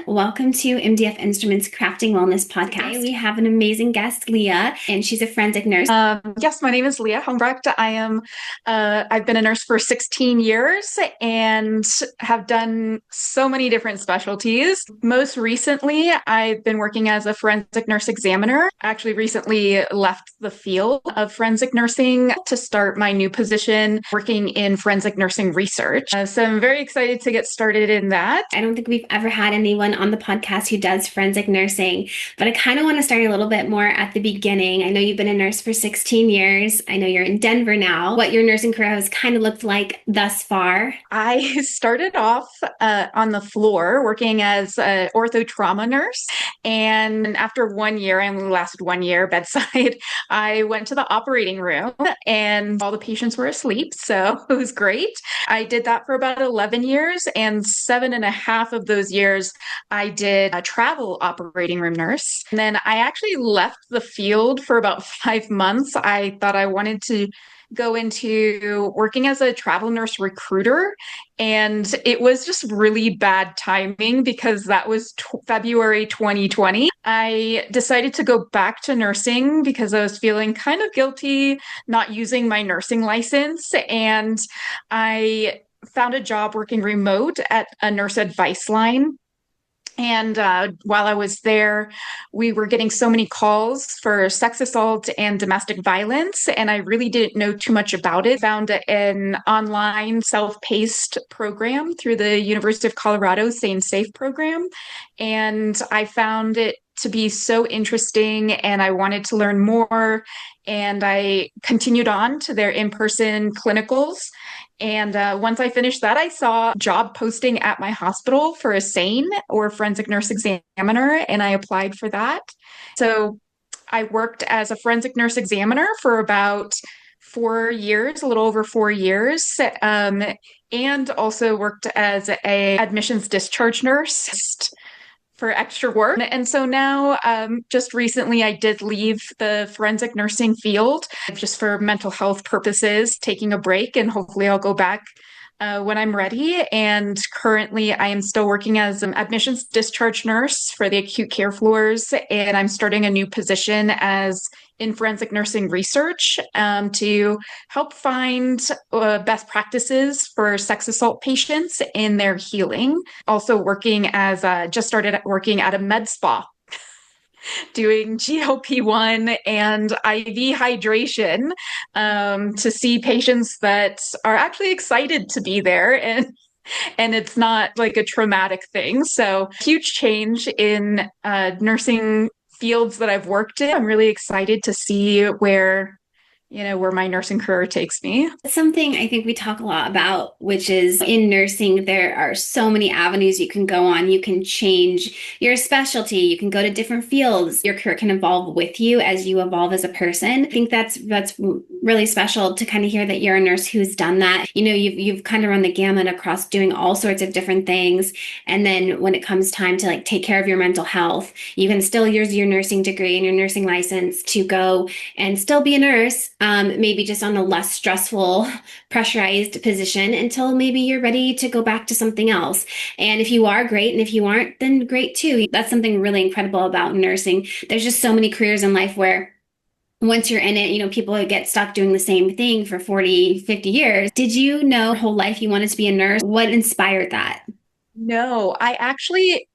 everyone. Welcome to MDF Instruments Crafting Wellness Podcast. Today we have an amazing guest, Leah, and she's a forensic nurse. Yes, my name is Leah Humbrecht. I've been a nurse for 16 years and have done so many different specialties. Most recently, I've been working as a forensic nurse examiner. I actually recently left the field of forensic nursing to start my new position working in forensic nursing research. So I'm very excited to get started in that. I don't think we've ever had anyone on the podcast who does forensic nursing, but I kind of want to start a little bit more at the beginning. I know you've been a nurse for 16 years. I know you're in Denver now. What your nursing career has kind of looked like thus far? I started off on the floor working as an ortho trauma nurse. And after 1 year, I only lasted 1 year bedside, I went to the operating room and all the patients were asleep. So it was great. I did that for about 11 years, and 7.5 of those years, I did a travel operating room nurse. And then I actually left the field for about 5 months. I thought I wanted to go into working as a travel nurse recruiter. And it was just really bad timing because that was February 2020. I decided to go back to nursing because I was feeling kind of guilty not using my nursing license. And I found a job working remote at a nurse advice line. And while I was there, we were getting so many calls for sex assault and domestic violence, and I really didn't know too much about it. Found an online self-paced program through the University of Colorado Sane Safe program, and I found it to be so interesting, and I wanted to learn more. And I continued on to their in-person clinicals. And once I finished that, I saw a job posting at my hospital for a SANE or forensic nurse examiner, and I applied for that. So I worked as a forensic nurse examiner for about 4 years, a little over 4 years, and also worked as a admissions discharge nurse for extra work. And so now, just recently, I did leave the forensic nursing field just for mental health purposes, taking a break, and hopefully I'll go back when I'm ready. And currently, I am still working as an admissions discharge nurse for the acute care floors, and I'm starting a new position as in forensic nursing research to help find best practices for sex assault patients in their healing. Also working as just started working at a med spa doing GLP-1 and IV hydration to see patients that are actually excited to be there, and it's not like a traumatic thing. So huge change in nursing fields that I've worked in. I'm really excited to see where my nursing career takes me. Something I think we talk a lot about, which is in nursing, there are so many avenues you can go on. You can change your specialty. You can go to different fields. Your career can evolve with you as you evolve as a person. I think that's really special to kind of hear that you're a nurse who's done that. You've kind of run the gamut across doing all sorts of different things. And then when it comes time to like take care of your mental health, you can still use your nursing degree and your nursing license to go and still be a nurse. Maybe just on a less stressful, pressurized position until maybe you're ready to go back to something else. And if you are, great. And if you aren't, then great too. That's something really incredible about nursing. There's just so many careers in life where once you're in it, people get stuck doing the same thing for 40, 50 years. Did you know your whole life you wanted to be a nurse? What inspired that? No, I actually,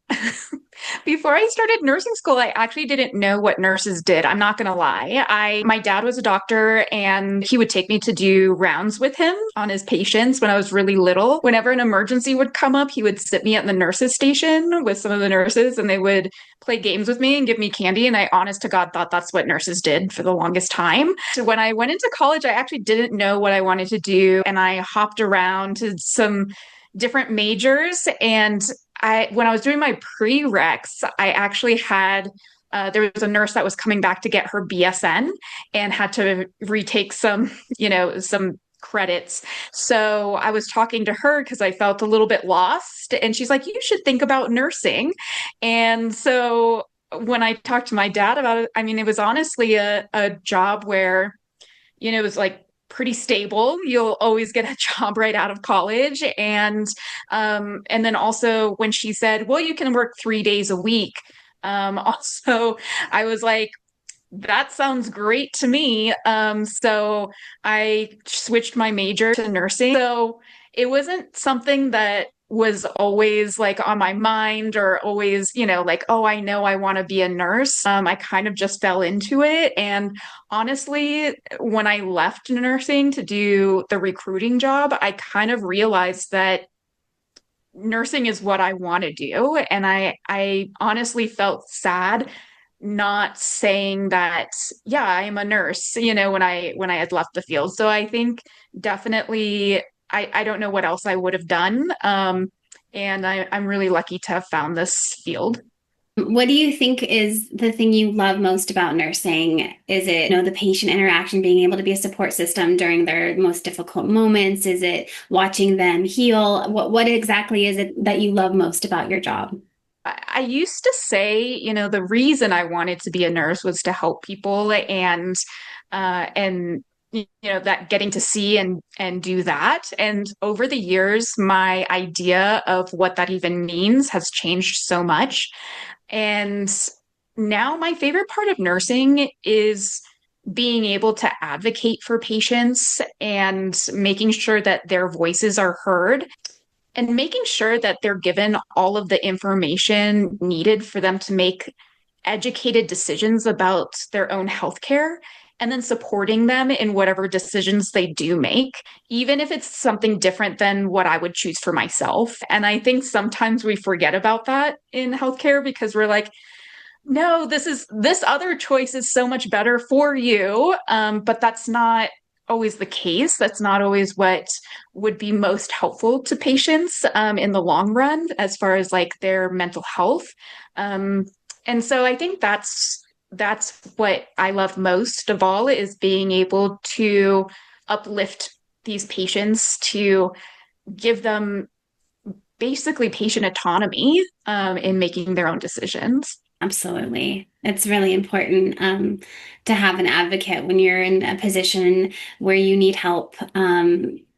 before I started nursing school, I actually didn't know what nurses did. I'm not going to lie. My dad was a doctor, and he would take me to do rounds with him on his patients when I was really little. Whenever an emergency would come up, he would sit me at the nurses station with some of the nurses, and they would play games with me and give me candy. And I, honest to God, thought that's what nurses did for the longest time. So when I went into college, I actually didn't know what I wanted to do. And I hopped around to some different majors. And when I was doing my prereqs, I actually had there was a nurse that was coming back to get her BSN and had to retake some credits. So I was talking to her because I felt a little bit lost, and she's like, "You should think about nursing." And so when I talked to my dad about it, I mean, it was honestly a job where it was like pretty stable. You'll always get a job right out of college. And then also when she said, well, you can work 3 days a week. Also, I was like, that sounds great to me. So I switched my major to nursing. So it wasn't something that was always like on my mind or always, like, oh, I know I want to be a nurse. I kind of just fell into it. And honestly, when I left nursing to do the recruiting job, I kind of realized that nursing is what I want to do. And I honestly felt sad not saying that, yeah, I'm a nurse, when I had left the field. So I think definitely I don't know what else I would have done. And I'm really lucky to have found this field. What do you think is the thing you love most about nursing? Is it, the patient interaction, being able to be a support system during their most difficult moments? Is it watching them heal? What exactly is it that you love most about your job? I used to say, the reason I wanted to be a nurse was to help people and that getting to see and do that. And over the years, my idea of what that even means has changed so much. And now my favorite part of nursing is being able to advocate for patients and making sure that their voices are heard and making sure that they're given all of the information needed for them to make educated decisions about their own healthcare, and then supporting them in whatever decisions they do make, even if it's something different than what I would choose for myself. And I think sometimes we forget about that in healthcare because we're like, no, this other choice is so much better for you. But that's not always the case. That's not always what would be most helpful to patients in the long run, as far as like their mental health. Um, and so I think that's what I love most of all is being able to uplift these patients to give them basically patient autonomy in making their own decisions. Absolutely. It's really important to have an advocate when you're in a position where you need help.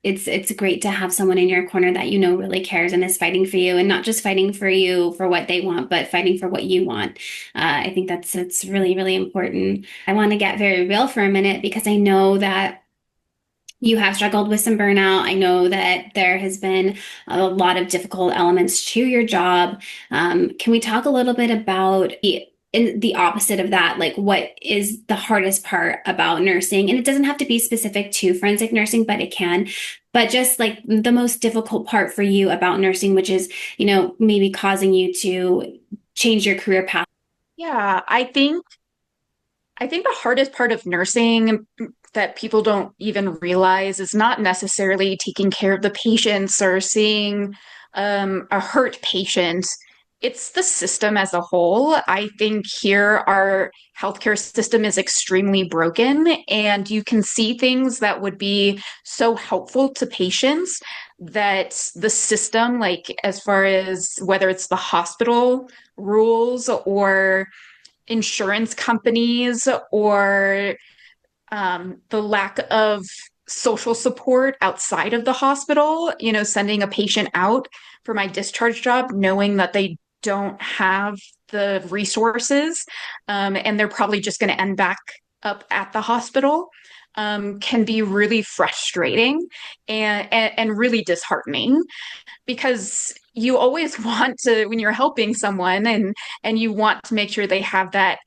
It's great to have someone in your corner that really cares and is fighting for you, and not just fighting for you for what they want, but fighting for what you want. I think it's really, really important. I want to get very real for a minute because I know that you have struggled with some burnout. I know that there has been a lot of difficult elements to your job. Can we talk a little bit about the opposite of that? Like, what is the hardest part about nursing? And it doesn't have to be specific to forensic nursing, but it can. But just like the most difficult part for you about nursing, which is, maybe causing you to change your career path. Yeah, I think the hardest part of nursing that people don't even realize is not necessarily taking care of the patients or seeing a hurt patient. It's the system as a whole. I think here our healthcare system is extremely broken, and you can see things that would be so helpful to patients that the system, like as far as whether it's the hospital rules or insurance companies or the lack of social support outside of the hospital, sending a patient out for my discharge job, knowing that they don't have the resources and they're probably just going to end back up at the hospital. Can be really frustrating and really disheartening because you always want to when you're helping someone and you want to make sure they have that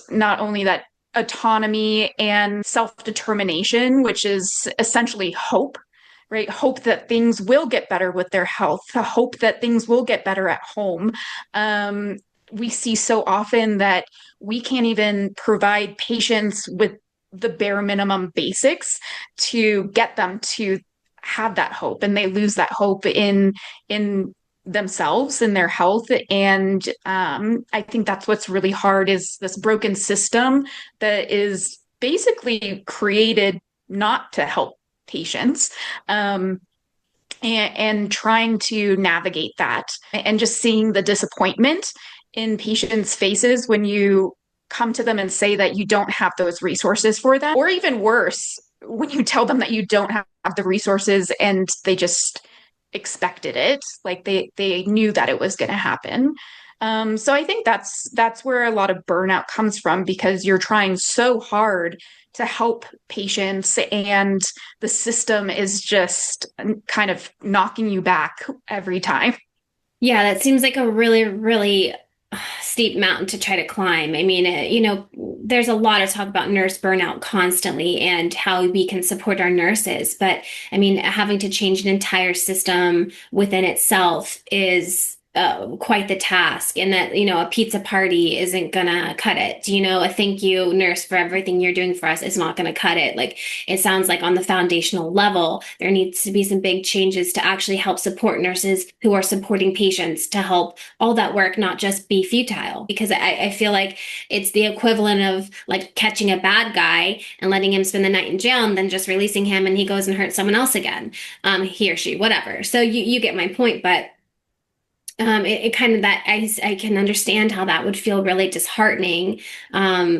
not only that autonomy and self-determination, which is essentially hope, right? Hope that things will get better with their health, hope that things will get better at home. We see so often that we can't even provide patients with the bare minimum basics to get them to have that hope, and they lose that hope in themselves and their health. And I think that's what's really hard is this broken system that is basically created not to help patients. And trying to navigate that and just seeing the disappointment in patients' faces when you come to them and say that you don't have those resources for them, or even worse, when you tell them that you don't have the resources and they just expected it, like they knew that it was going to happen. So I think that's where a lot of burnout comes from because you're trying so hard to help patients and the system is just kind of knocking you back every time. Yeah, that seems like a really, really steep mountain to try to climb. I mean, there's a lot of talk about nurse burnout constantly and how we can support our nurses. But I mean, having to change an entire system within itself is quite the task. And that, a pizza party isn't gonna cut it. A thank you, nurse, for everything you're doing for us is not gonna cut it. Like, it sounds like on the foundational level, there needs to be some big changes to actually help support nurses who are supporting patients to help all that work not just be futile. Because I feel like it's the equivalent of like catching a bad guy and letting him spend the night in jail and then just releasing him and he goes and hurts someone else again, he or she, whatever. So you get my point, but it kind of that I can understand how that would feel really disheartening,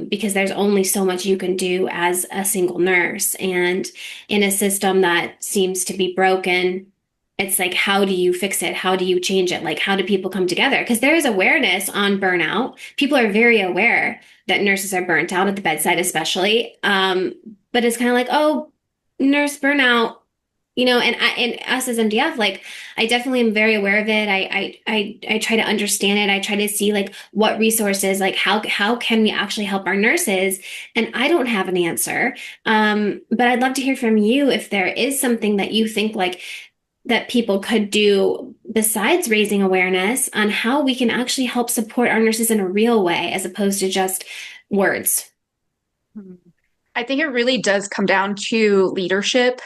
because there's only so much you can do as a single nurse. And in a system that seems to be broken, it's like, how do you fix it? How do you change it? Like, how do people come together? Because there is awareness on burnout. People are very aware that nurses are burnt out at the bedside, especially. But it's kind of like, oh, nurse burnout, and us as MDF, like, I definitely am very aware of it. I try to understand it. I try to see like what resources, like how can we actually help our nurses? And I don't have an answer. But I'd love to hear from you if there is something that you think like that people could do besides raising awareness on how we can actually help support our nurses in a real way as opposed to just words. I think it really does come down to leadership,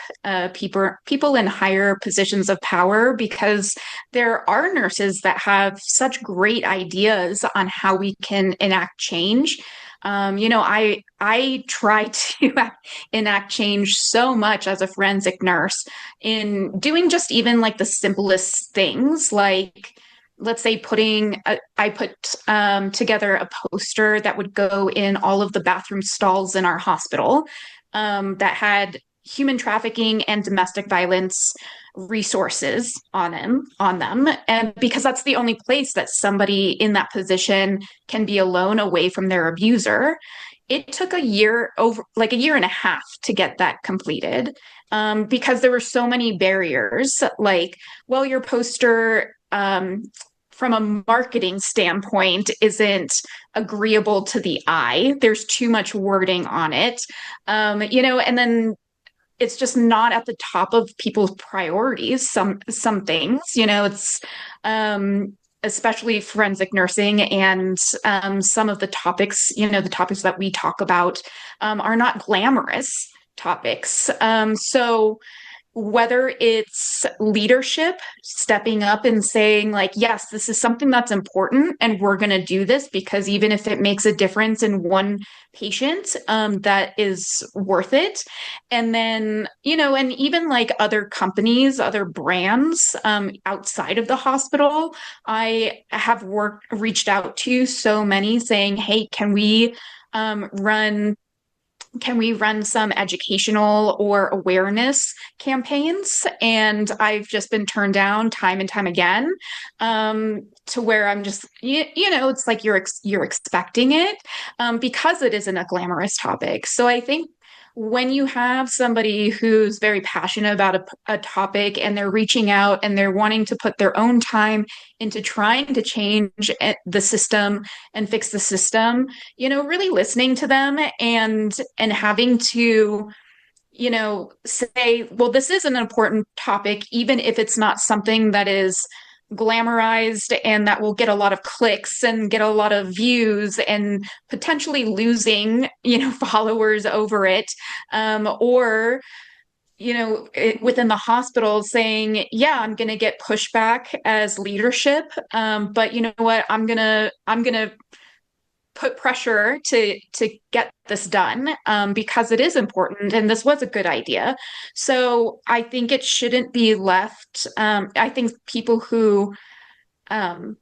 people in higher positions of power, because there are nurses that have such great ideas on how we can enact change. I try to enact change so much as a forensic nurse in doing just even like the simplest things, like let's say I put together a poster that would go in all of the bathroom stalls in our hospital, that had human trafficking and domestic violence resources on them, and because that's the only place that somebody in that position can be alone away from their abuser. It took a year and a half to get that completed, because there were so many barriers, like, well, your poster, from a marketing standpoint, isn't agreeable to the eye. There's too much wording on it. And then it's just not at the top of people's priorities. Some things, it's especially forensic nursing, and some of the topics, the topics that we talk about, are not glamorous topics. So whether it's leadership stepping up and saying like, yes, this is something that's important and we're going to do this because even if it makes a difference in one patient, that is worth it. And then, and even like other companies, other brands, outside of the hospital, I have reached out to so many saying, hey, um, run can we run some educational or awareness campaigns? And I've just been turned down time and time again, to where I'm just, it's like you're expecting it, because it isn't a glamorous topic. So I think when you have somebody who's very passionate about a topic and they're reaching out and they're wanting to put their own time into trying to change the system and fix the system, really listening to them and having to, say, well, this is an important topic, even if it's not something that is glamorized and that will get a lot of clicks and get a lot of views and potentially losing, followers over it. Or within the hospital saying, yeah, I'm going to get pushback as leadership. But you know what? I'm going to put pressure to get this done, because it is important and this was a good idea. So I think it shouldn't be left. I think um,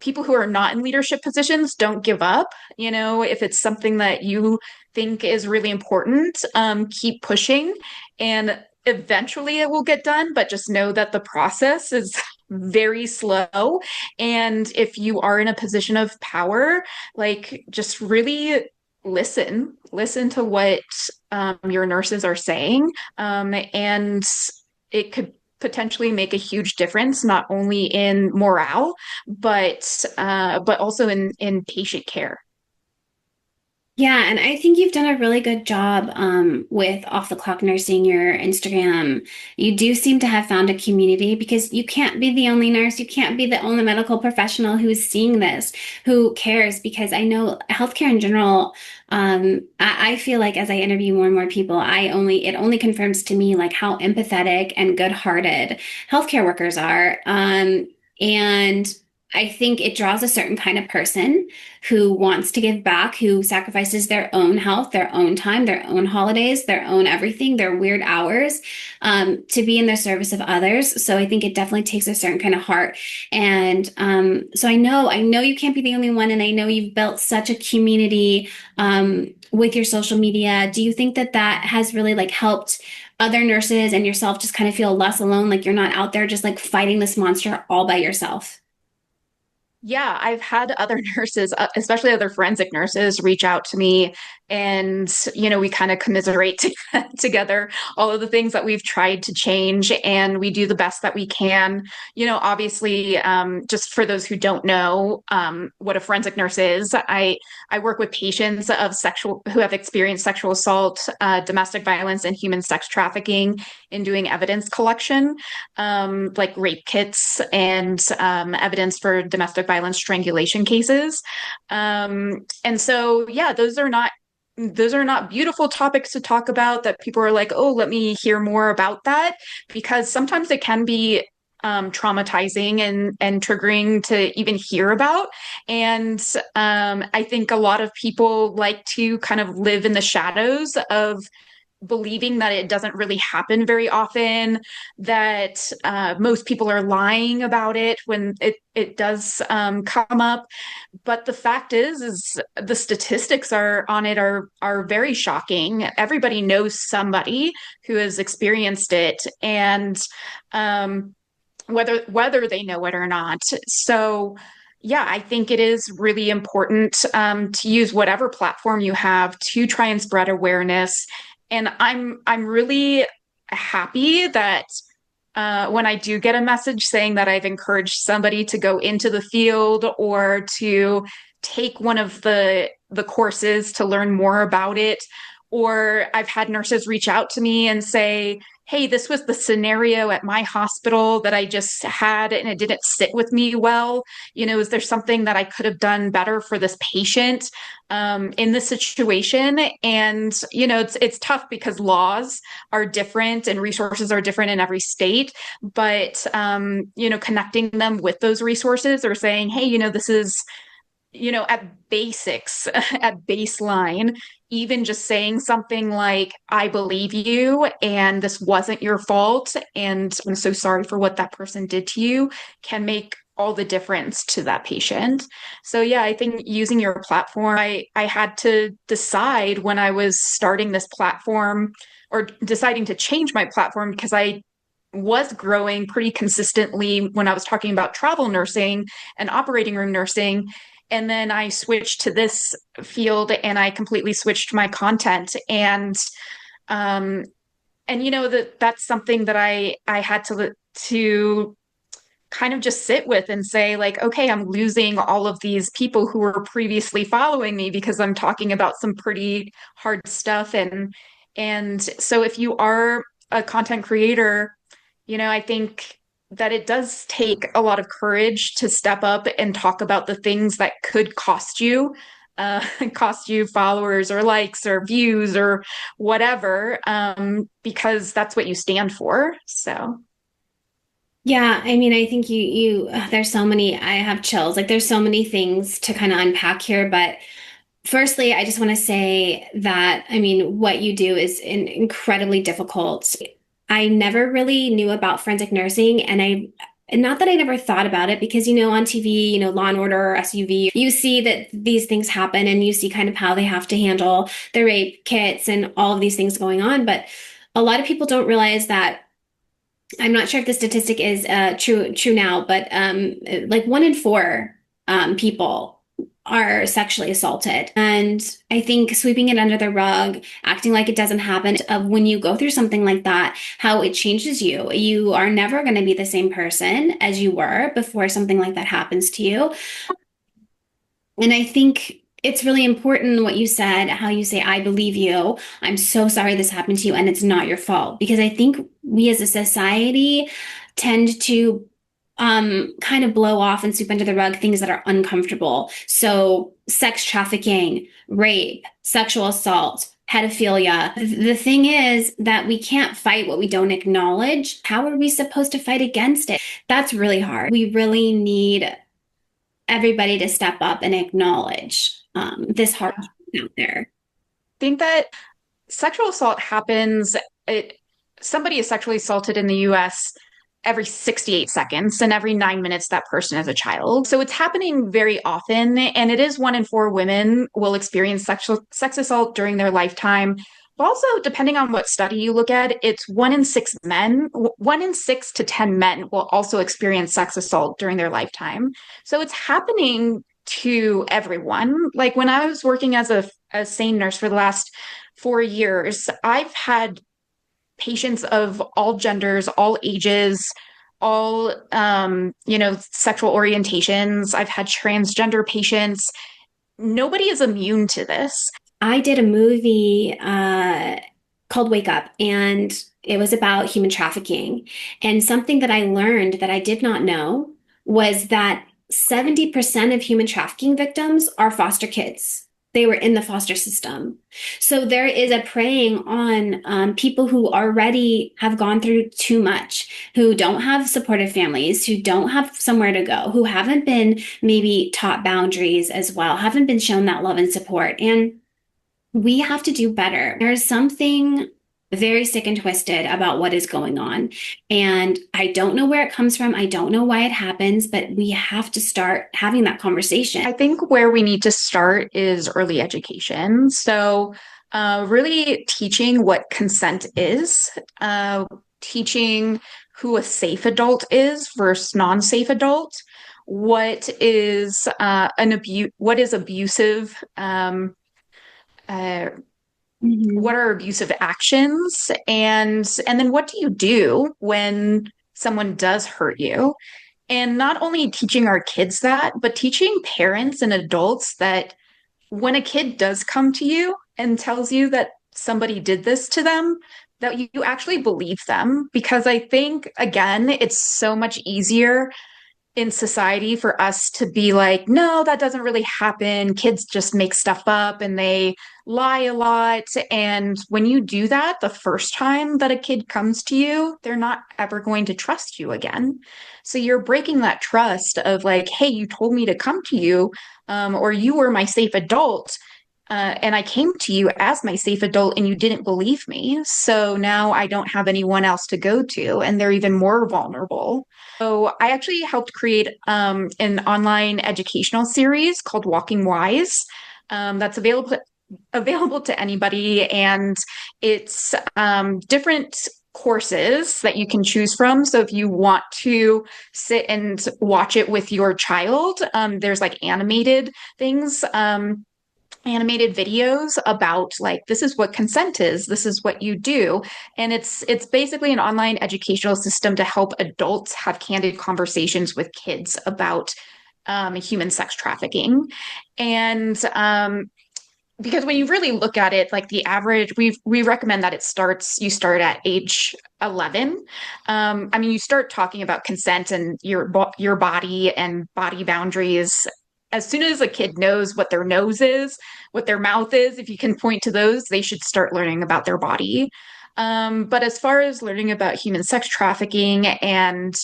people who are not in leadership positions don't give up. If it's something that you think is really important. Keep pushing, and eventually it will get done, but just know that the process is very slow. And if you are in a position of power, like just really listen to what your nurses are saying. And it could potentially make a huge difference, not only in morale, but also in patient care. Yeah, and I think you've done a really good job with Off the Clock Nursing, your Instagram. You do seem to have found a community because you can't be the only nurse, you can't be the only medical professional who is seeing this, who cares. Because I know healthcare in general, I feel like as I interview more and more people, it only confirms to me like how empathetic and good-hearted healthcare workers are. And I think it draws a certain kind of person who wants to give back, who sacrifices their own health, their own time, their own holidays, their own everything, their weird hours, to be in the service of others. So I think it definitely takes a certain kind of heart. And so I know you can't be the only one, and I know you've built such a community with your social media. Do you think that that has really like helped other nurses and yourself just kind of feel less alone, like you're not out there just like fighting this monster all by yourself? Yeah, I've had other nurses, especially other forensic nurses, reach out to me, and we kind of commiserate together all of the things that we've tried to change, and we do the best that we can. Obviously, just for those who don't know what a forensic nurse is, I work with patients of sexual who have experienced sexual assault, domestic violence, and human sex trafficking in doing evidence collection, like rape kits and evidence for domestic violence strangulation cases. And so, yeah, those are not beautiful topics to talk about that people are like, oh, let me hear more about that, because sometimes it can be traumatizing and triggering to even hear about. And I think a lot of people like to kind of live in the shadows of believing that it doesn't really happen very often, that most people are lying about it when it does come up. But the fact is the statistics are on it are very shocking. Everybody knows somebody who has experienced it, and whether they know it or not. So yeah, I think it is really important to use whatever platform you have to try and spread awareness. And I'm really happy that when I do get a message saying that I've encouraged somebody to go into the field or to take one of the courses to learn more about it, or I've had nurses reach out to me and say, hey, this was the scenario at my hospital that I just had and it didn't sit with me well. Is there something that I could have done better for this patient in this situation? And it's tough because laws are different and resources are different in every state. But connecting them with those resources or saying, hey, this is at basics, at baseline, even just saying something like, I believe you, and this wasn't your fault, and I'm so sorry for what that person did to you, can make all the difference to that patient. So yeah, I think using your platform, I had to decide when I was starting this platform or deciding to change my platform, because I was growing pretty consistently when I was talking about travel nursing and operating room nursing. And then I switched to this field and I completely switched my content. Um and that's something that I had to kind of just sit with and say, like, okay, I'm losing all of these people who were previously following me because I'm talking about some pretty hard stuff. And so if you are a content creator, I think that it does take a lot of courage to step up and talk about the things that could cost you, cost you followers or likes or views or whatever, because that's what you stand for. So, Yeah, I mean, I think there's so many, I have chills. Like, there's so many things to kind of unpack here. But firstly, I just want to say that, I mean, what you do is incredibly difficult. I never really knew about forensic nursing, and And not that I never thought about it because, on TV, Law and Order or SUV, you see that these things happen and you see kind of how they have to handle the rape kits and all of these things going on. But a lot of people don't realize that. I'm not sure if the statistic is true now, but like 1 in 4 people are sexually assaulted. And I think sweeping it under the rug, acting like it doesn't happen, of when you go through something like that, how it changes you. You are never going to be the same person as you were before something like that happens to you. And I think it's really important what you said, how you say, I believe you. I'm so sorry this happened to you, and it's not your fault. Because I think we as a society tend to kind of blow off and sweep under the rug things that are uncomfortable. So, sex trafficking, rape, sexual assault, pedophilia. The thing is that we can't fight what we don't acknowledge. How are we supposed to fight against it? That's really hard. We really need everybody to step up and acknowledge this hard truth out there. Think that sexual assault happens, it somebody is sexually assaulted in the US every 68 seconds, and every 9 minutes that person is a child. So it's happening very often, and it is 1 in 4 women will experience sex assault during their lifetime. But also, depending on what study you look at, it's 1 in 6 men, 1 in 6 to 10 men will also experience sex assault during their lifetime. So it's happening to everyone. Like when I was working as a SANE nurse for the last 4 years, I've had patients of all genders, all ages, all sexual orientations. I've had transgender patients. Nobody is immune to this. I did a movie called Wake Up, and it was about human trafficking. And something that I learned that I did not know was that 70% of human trafficking victims are foster kids. They were in the foster system. So there is a preying on people who already have gone through too much, who don't have supportive families, who don't have somewhere to go, who haven't been maybe taught boundaries as well, haven't been shown that love and support. And we have to do better. There's something very sick and twisted about what is going on. And I don't know where it comes from. I don't know why it happens, but we have to start having that conversation. I think where we need to start is early education. So, really teaching what consent is, teaching who a safe adult is versus non-safe adult, what is what is abusive, uh, Mhm. what are abusive actions, and then what do you do when someone does hurt you? And not only teaching our kids that, but teaching parents and adults that when a kid does come to you and tells you that somebody did this to them, that you actually believe them. Because I think, again, it's so much easier in society for us to be like, no, that doesn't really happen. Kids just make stuff up and they lie a lot. And when you do that the first time that a kid comes to you, they're not ever going to trust you again. So you're breaking that trust of like, hey, you told me to come to you, or you were my safe adult. And I came to you as my safe adult and you didn't believe me. So now I don't have anyone else to go to, and they're even more vulnerable. So I actually helped create an online educational series called Walking Wise. That's available to anybody, and it's different courses that you can choose from. So if you want to sit and watch it with your child, there's like animated things. Animated videos about like this is what consent is, this is what you do, and it's basically an online educational system to help adults have candid conversations with kids about human sex trafficking. And because when you really look at it, like the average, we recommend that you start at age 11. I mean, you start talking about consent and your body and body boundaries as soon as a kid knows what their nose is, what their mouth is. If you can point to those, they should start learning about their body. But as far as learning about human sex trafficking, and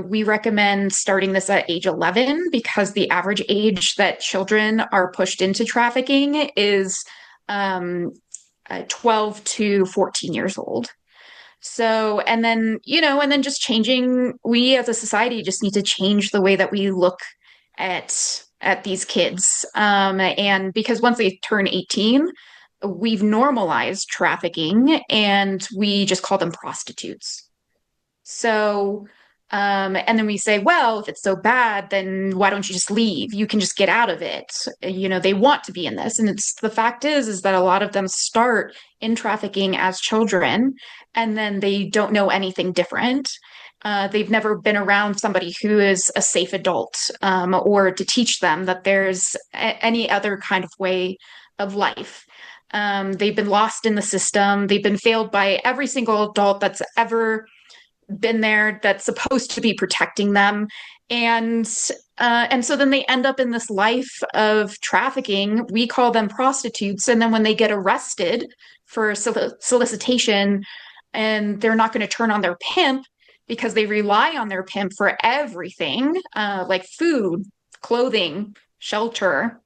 we recommend starting this at age 11 because the average age that children are pushed into trafficking is 12 to 14 years old. So, and then, and then just changing, we as a society just need to change the way that we look at these kids. And because once they turn 18, we've normalized trafficking and we just call them prostitutes. So, and then we say, well, if it's so bad, then why don't you just leave? You can just get out of it. They want to be in this. And it's the fact is that a lot of them start in trafficking as children, and then they don't know anything different. They've never been around somebody who is a safe adult, or to teach them that there's any other kind of way of life. They've been lost in the system. They've been failed by every single adult that's ever been there that's supposed to be protecting them. And so then they end up in this life of trafficking. We call them prostitutes. And then when they get arrested for solicitation, and they're not going to turn on their pimp because they rely on their pimp for everything, like food, clothing, shelter,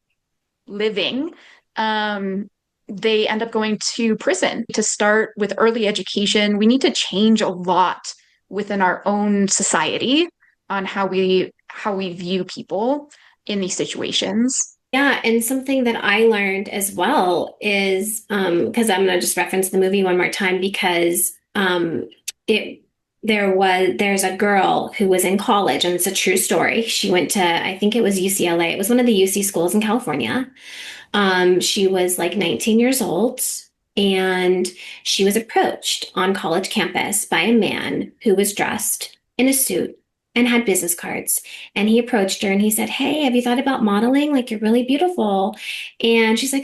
living. They end up going to prison. To start with early education, we need to change a lot within our own society on how we view people in these situations. Yeah, and something that I learned as well is because I'm gonna just reference the movie one more time because it there's a girl who was in college and it's a true story. She went to, I think it was UCLA. It was one of the UC schools in California. She was like 19 years old and she was approached on college campus by a man who was dressed in a suit and had business cards. And he approached her and he said, "Hey, have you thought about modeling? Like, you're really beautiful." And she's like,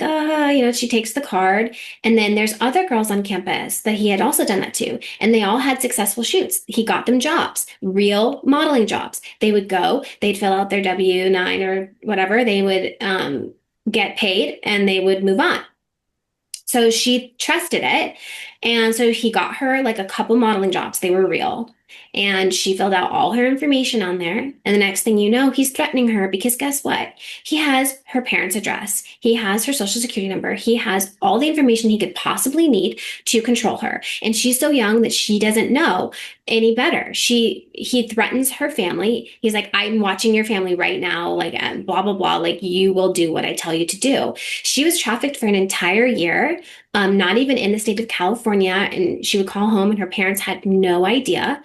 she takes the card. And then there's other girls on campus that he had also done that to. And they all had successful shoots. He got them jobs, real modeling jobs. They would go, they'd fill out their W-9 or whatever. They would get paid and they would move on. So she trusted it. And so he got her like a couple modeling jobs. They were real. And she filled out all her information on there. And the next thing you know, he's threatening her because guess what? He has her parents' address. He has her social security number. He has all the information he could possibly need to control her. And she's so young that she doesn't know any better. He threatens her family. He's like, "I'm watching your family right now, like blah, blah, blah. Like you will do what I tell you to do." She was trafficked for an entire year. Not even in the state of California. And she would call home and her parents had no idea.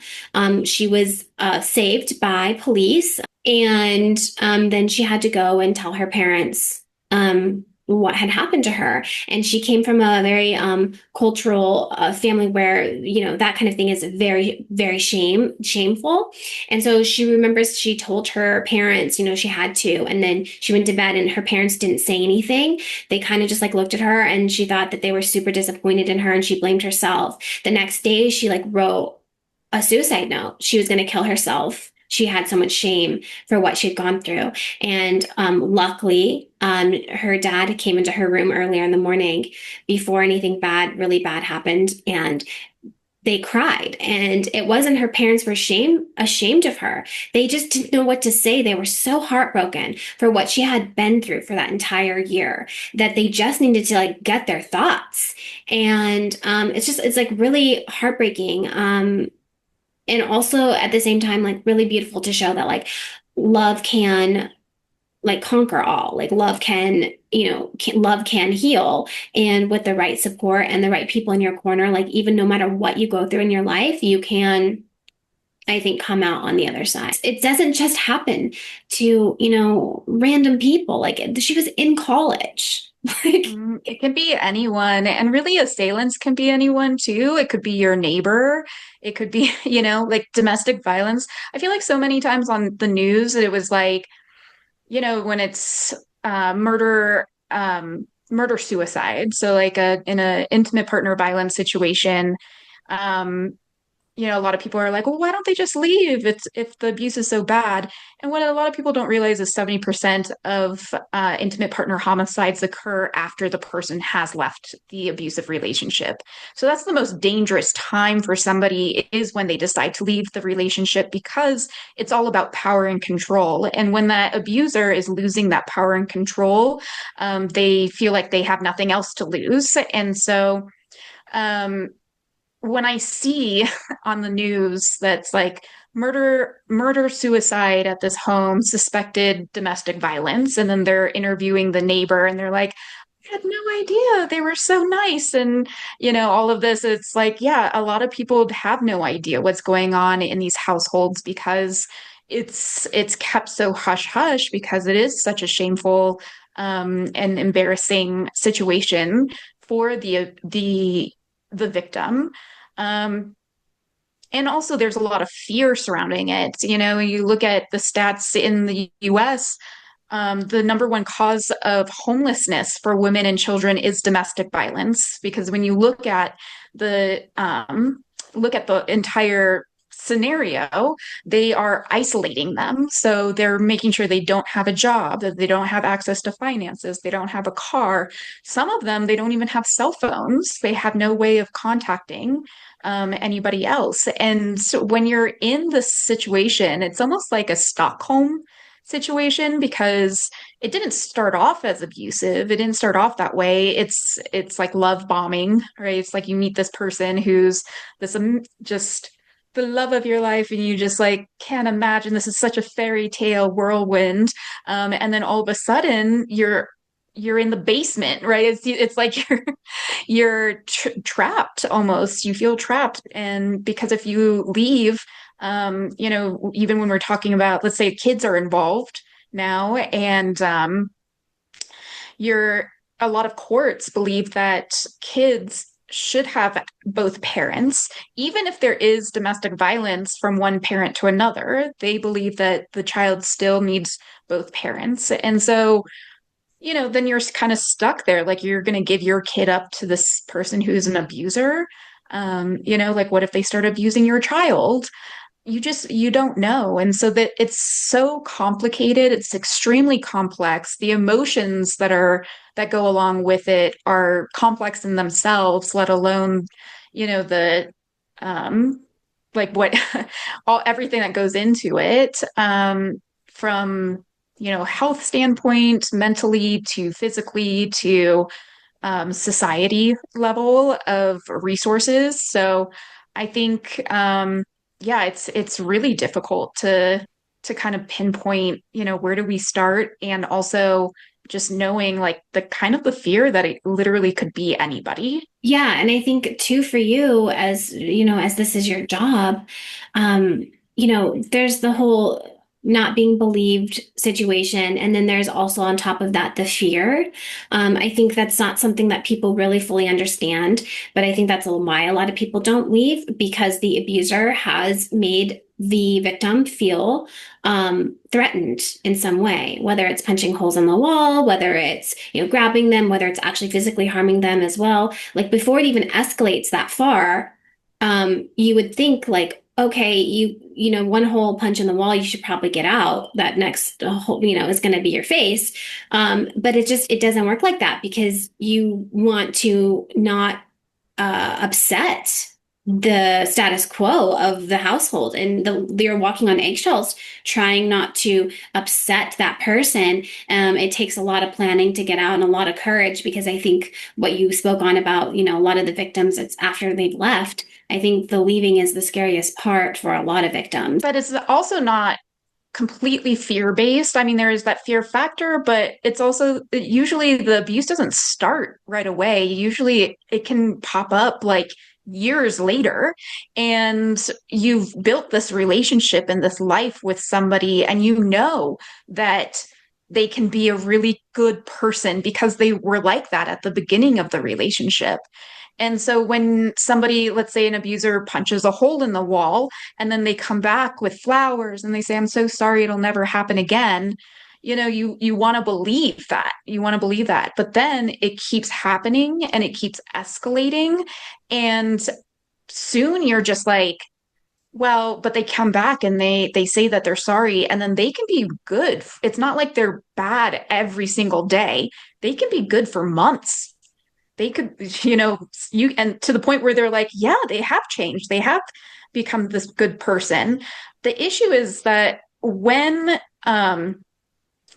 She was saved by police. And then she had to go and tell her parents what had happened to her. And she came from a very cultural family where, that kind of thing is very, very shameful. And so she remembers she told her parents, she had to. And then she went to bed and her parents didn't say anything. They kind of just like looked at her and she thought that they were super disappointed in her and she blamed herself. The next day, she like wrote a suicide note. She was going to kill herself. She had so much shame for what she'd gone through. And luckily, her dad came into her room earlier in the morning before anything bad, really bad happened. And they cried. And it wasn't her parents were ashamed of her. They just didn't know what to say. They were so heartbroken for what she had been through for that entire year that they just needed to like get their thoughts. And it's like really heartbreaking. And also at the same time, like really beautiful to show that like love can like conquer all. Like love love can heal. And with the right support and the right people in your corner, like even no matter what you go through in your life, you can, I think, come out on the other side. It doesn't just happen to, random people. Like she was in college. Like It can be anyone, and really assailants can be anyone too. It could be your neighbor. It could be, like domestic violence. I feel like so many times on the news, it was like, when it's murder suicide. So like in a intimate partner violence situation, um, a lot of people are like, well, why don't they just leave if the abuse is so bad? And what a lot of people don't realize is 70% of intimate partner homicides occur after the person has left the abusive relationship. So that's the most dangerous time for somebody is when they decide to leave the relationship because it's all about power and control. And when that abuser is losing that power and control, they feel like they have nothing else to lose. And so, um, when I see on the news that's like murder, suicide at this home, suspected domestic violence, and then they're interviewing the neighbor and they're like, I had no idea they were so nice. And, all of this, it's like, yeah, a lot of people have no idea what's going on in these households because it's kept so hush hush because it is such a shameful and embarrassing situation for the victim. Um, and also, there's a lot of fear surrounding it. You look at the stats in the US, the number one cause of homelessness for women and children is domestic violence. Because when you look at the entire scenario, they are isolating them. So they're making sure they don't have a job, that they don't have access to finances, they don't have a car. Some of them, they don't even have cell phones. They have no way of contacting anybody else. And so when you're in this situation, it's almost like a Stockholm situation because it didn't start off as abusive. It didn't start off that way. It's like love bombing, right? It's like you meet this person who's this just the love of your life and you just like can't imagine this is such a fairy tale whirlwind. And then all of a sudden you're in the basement, right? It's like you're trapped almost. You feel trapped. And because if you leave, even when we're talking about, let's say kids are involved now, and you're a lot of courts believe that kids should have both parents, even if there is domestic violence from one parent to another, they believe that the child still needs both parents. And so then you're kind of stuck there. Like you're going to give your kid up to this person who's an abuser. Like what if they start abusing your child? You don't know. And so that it's so complicated. It's extremely complex. The emotions that go along with it are complex in themselves, let alone, the like what everything that goes into it. From health standpoint, mentally to physically to society level of resources. So I think yeah, it's really difficult to kind of pinpoint, where do we start, and also just knowing like the kind of the fear that it literally could be anybody. Yeah, and I think too for you as as this is your job, there's the whole not being believed situation, and then there's also on top of that the fear. I think that's not something that people really fully understand, but I think that's why a lot of people don't leave because the abuser has made the victim feel threatened in some way, whether it's punching holes in the wall, whether it's grabbing them, whether it's actually physically harming them as well. Like before it even escalates that far, you would think like, okay, one hole punch in the wall, you should probably get out. That next hole, is going to be your face. But it doesn't work like that because you want to not upset the status quo of the household, and they're walking on eggshells trying not to upset that person. It takes a lot of planning to get out and a lot of courage, because I think what you spoke on about a lot of the victims, it's after they've left. I think the leaving is the scariest part for a lot of victims. But it's also not completely fear-based. I mean, there is that fear factor, but it's also usually the abuse doesn't start right away. Usually it can pop up like years later, and you've built this relationship and this life with somebody, and that they can be a really good person because they were like that at the beginning of the relationship. And so when somebody, let's say an abuser, punches a hole in the wall and then they come back with flowers and they say, I'm so sorry, it'll never happen again. You want to believe that. You want to believe that. But then it keeps happening and it keeps escalating. And soon you're just like, well, but they come back and they say that they're sorry, and then they can be good. It's not like they're bad every single day. They can be good for months. They could, and to the point where they're like, yeah, they have changed. They have become this good person. The issue is that when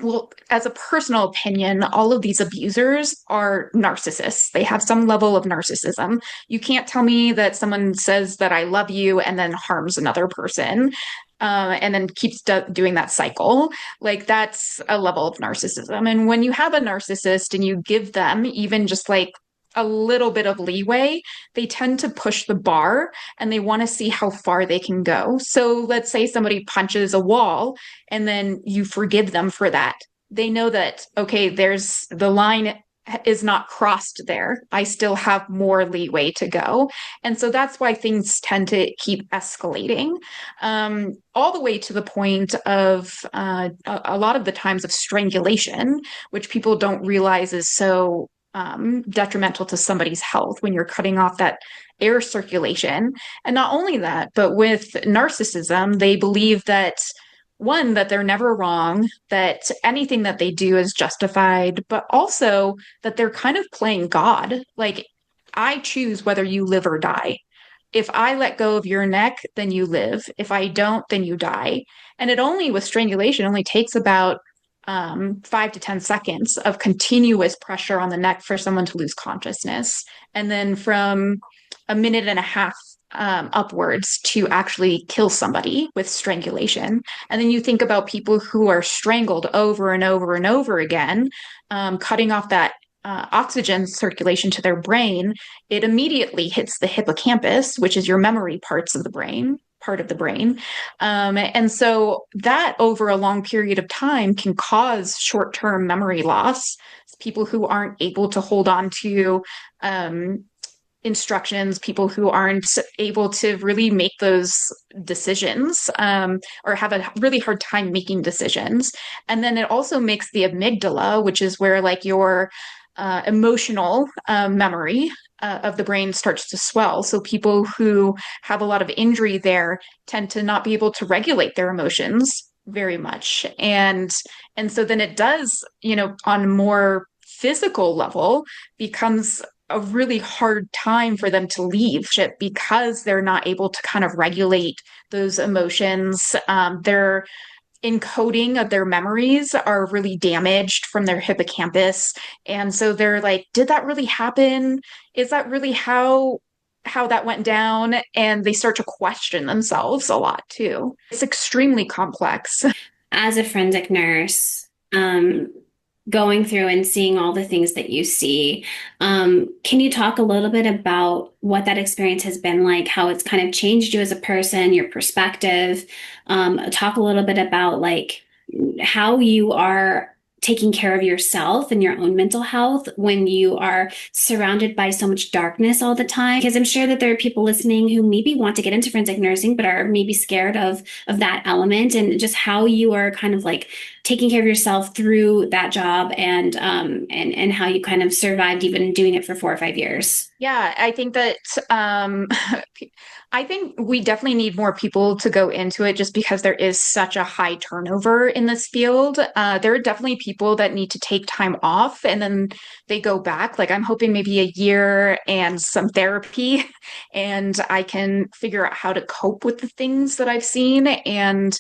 well, as a personal opinion, all of these abusers are narcissists. They have some level of narcissism. You can't tell me that someone says that I love you and then harms another person, and then keeps doing that cycle. Like that's a level of narcissism. And when you have a narcissist and you give them even just like a little bit of leeway, they tend to push the bar and they want to see how far they can go. So let's say somebody punches a wall and then you forgive them for that. They know that, okay, there's the line is not crossed there. I still have more leeway to go. And so that's why things tend to keep escalating, all the way to the point of a lot of the times of strangulation, which people don't realize is so detrimental to somebody's health when you're cutting off that air circulation. And not only that, but with narcissism, they believe that one, that they're never wrong, that anything that they do is justified, but also that they're kind of playing God. Like, I choose whether you live or die. If I let go of your neck, then you live. If I don't, then you die. And it only, with strangulation, only takes about 5 to 10 seconds of continuous pressure on the neck for someone to lose consciousness. And then from a minute and a half upwards to actually kill somebody with strangulation. And then you think about people who are strangled over and over and over again, cutting off that oxygen circulation to their brain, it immediately hits the hippocampus, which is your memory parts of the brain, part of the brain. And so that over a long period of time can cause short-term memory loss. People who aren't able to hold on to instructions, people who aren't able to really make those decisions, or have a really hard time making decisions. And then it also makes the amygdala, which is where like your emotional memory of the brain starts to swell. So people who have a lot of injury there tend to not be able to regulate their emotions very much. And so then it does, on a more physical level, becomes a really hard time for them to leave shit because they're not able to kind of regulate those emotions. Their encoding of their memories are really damaged from their hippocampus. And so they're like, did that really happen? Is that really how that went down? And they start to question themselves a lot too. It's extremely complex. As a forensic nurse, going through and seeing all the things that you see, can you talk a little bit about what that experience has been like, how it's kind of changed you as a person, your perspective? Talk a little bit about like how you are taking care of yourself and your own mental health when you are surrounded by so much darkness all the time. Because I'm sure that there are people listening who maybe want to get into forensic nursing, but are maybe scared of that element, and just how you are kind of like taking care of yourself through that job, and how you kind of survived even doing it for 4 or 5 years. Yeah, I think that I think we definitely need more people to go into it just because there is such a high turnover in this field. There are definitely people that need to take time off and then they go back. Like I'm hoping maybe a year and some therapy, and I can figure out how to cope with the things that I've seen and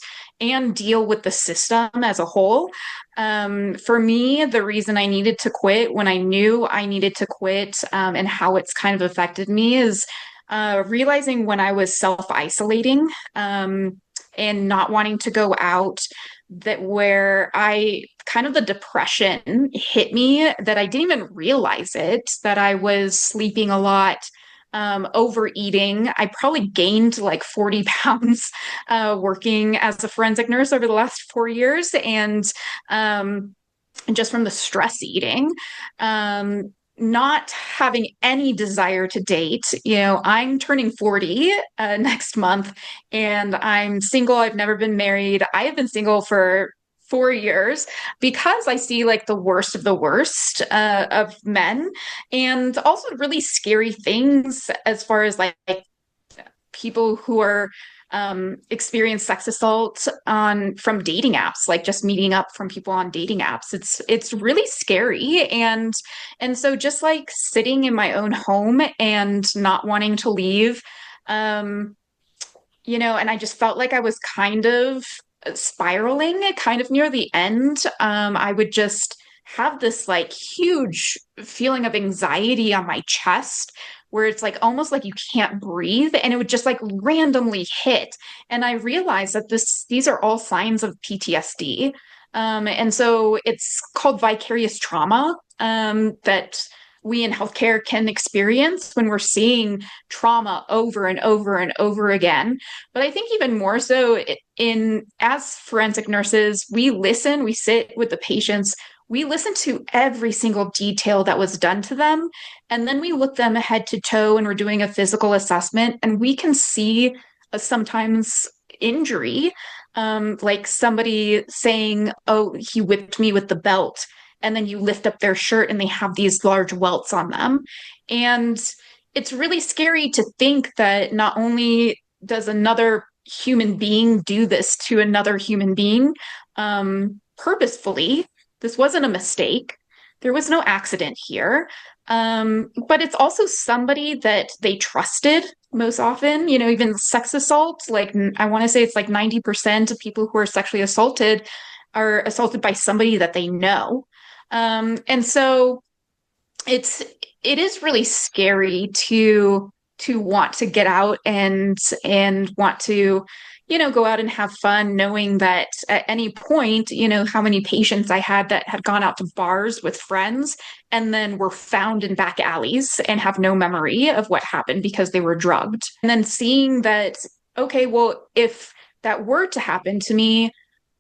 deal with the system as a whole. For me, the reason I needed to quit when I knew I needed to quit, and how it's kind of affected me is realizing when I was self-isolating, and not wanting to go out, that where I kind of the depression hit me that I didn't even realize it, that I was sleeping a lot, overeating. I probably gained like 40 pounds working as a forensic nurse over the last 4 years. And just from the stress eating, not having any desire to date. I'm turning 40 next month and I'm single. I've never been married. I have been single for 4 years because I see like the worst of the worst of men, and also really scary things as far as like people who are experience sex assault on from dating apps, like just meeting up from people on dating apps. It's really scary. And so just like sitting in my own home and not wanting to leave, and I just felt like I was kind of spiraling kind of near the end. I would just have this like huge feeling of anxiety on my chest where it's like almost like you can't breathe, and it would just like randomly hit. And I realized that these are all signs of PTSD. And so it's called vicarious trauma, that we in healthcare can experience when we're seeing trauma over and over and over again. But I think even more so in as forensic nurses, we sit with the patients, we listen to every single detail that was done to them, and then we look them head to toe and we're doing a physical assessment, and we can see a sometimes injury, like somebody saying, "Oh, he whipped me with the belt." And then you lift up their shirt and they have these large welts on them. And it's really scary to think that not only does another human being do this to another human being, purposefully, this wasn't a mistake. There was no accident here. But it's also somebody that they trusted most often, even sex assault. Like, I want to say it's like 90% of people who are sexually assaulted are assaulted by somebody that they know. And so it's it is really scary to want to get out and want to go out and have fun, knowing that at any point, how many patients I had that had gone out to bars with friends and then were found in back alleys and have no memory of what happened because they were drugged. And then seeing that, okay, well, if that were to happen to me,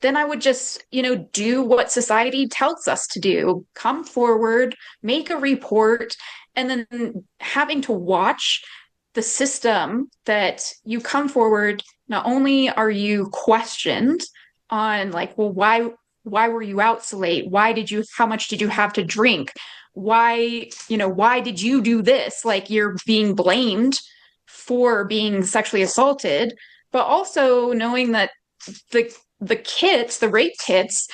then I would just, do what society tells us to do, come forward, make a report, and then having to watch the system that you come forward. Not only are you questioned on like, well, why were you out so late? How much did you have to drink? Why did you do this? Like, you're being blamed for being sexually assaulted, but also knowing that the rape kits,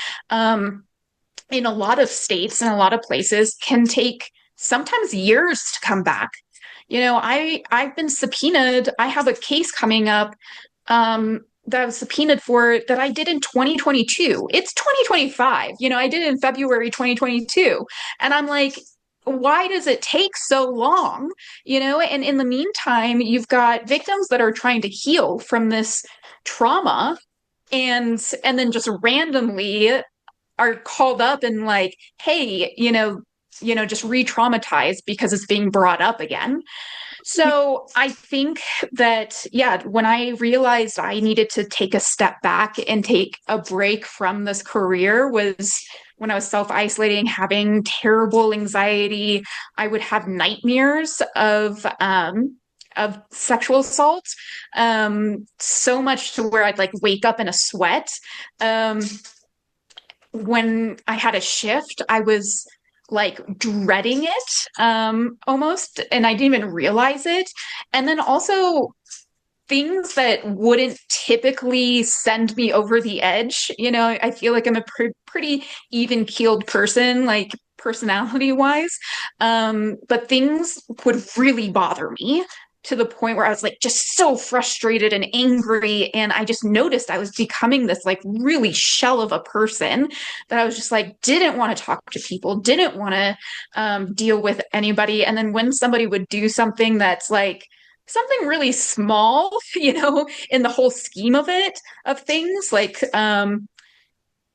in a lot of states and a lot of places can take sometimes years to come back. I've been subpoenaed. I have a case coming up, that I was subpoenaed for that I did in 2022. It's 2025. I did it in February 2022. And I'm like, why does it take so long? And in the meantime, you've got victims that are trying to heal from this trauma, and then just randomly are called up and like, hey, just re-traumatized because it's being brought up again. So I think that, yeah, when I realized I needed to take a step back and take a break from this career was when I was self-isolating, having terrible anxiety. I would have nightmares of sexual assault, so much to where I'd like wake up in a sweat. When I had a shift, I was like dreading it, almost, and I didn't even realize it. And then also things that wouldn't typically send me over the edge. I feel like I'm a pretty even keeled person, like personality wise. But things would really bother me to the point where I was like just so frustrated and angry. And I just noticed I was becoming this like really shell of a person that I was just like, didn't want to talk to people, didn't want to deal with anybody. And then when somebody would do something that's like, something really small, in the whole scheme of things, like,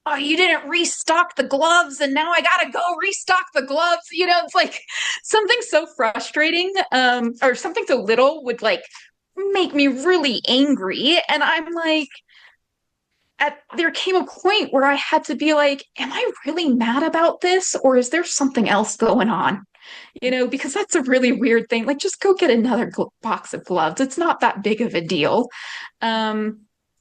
oh, you didn't restock the gloves and now I gotta go restock the gloves. It's like something so frustrating, or something so little would like make me really angry. And I'm like, there came a point where I had to be like, am I really mad about this? Or is there something else going on? Because that's a really weird thing. Like, just go get another box of gloves. It's not that big of a deal.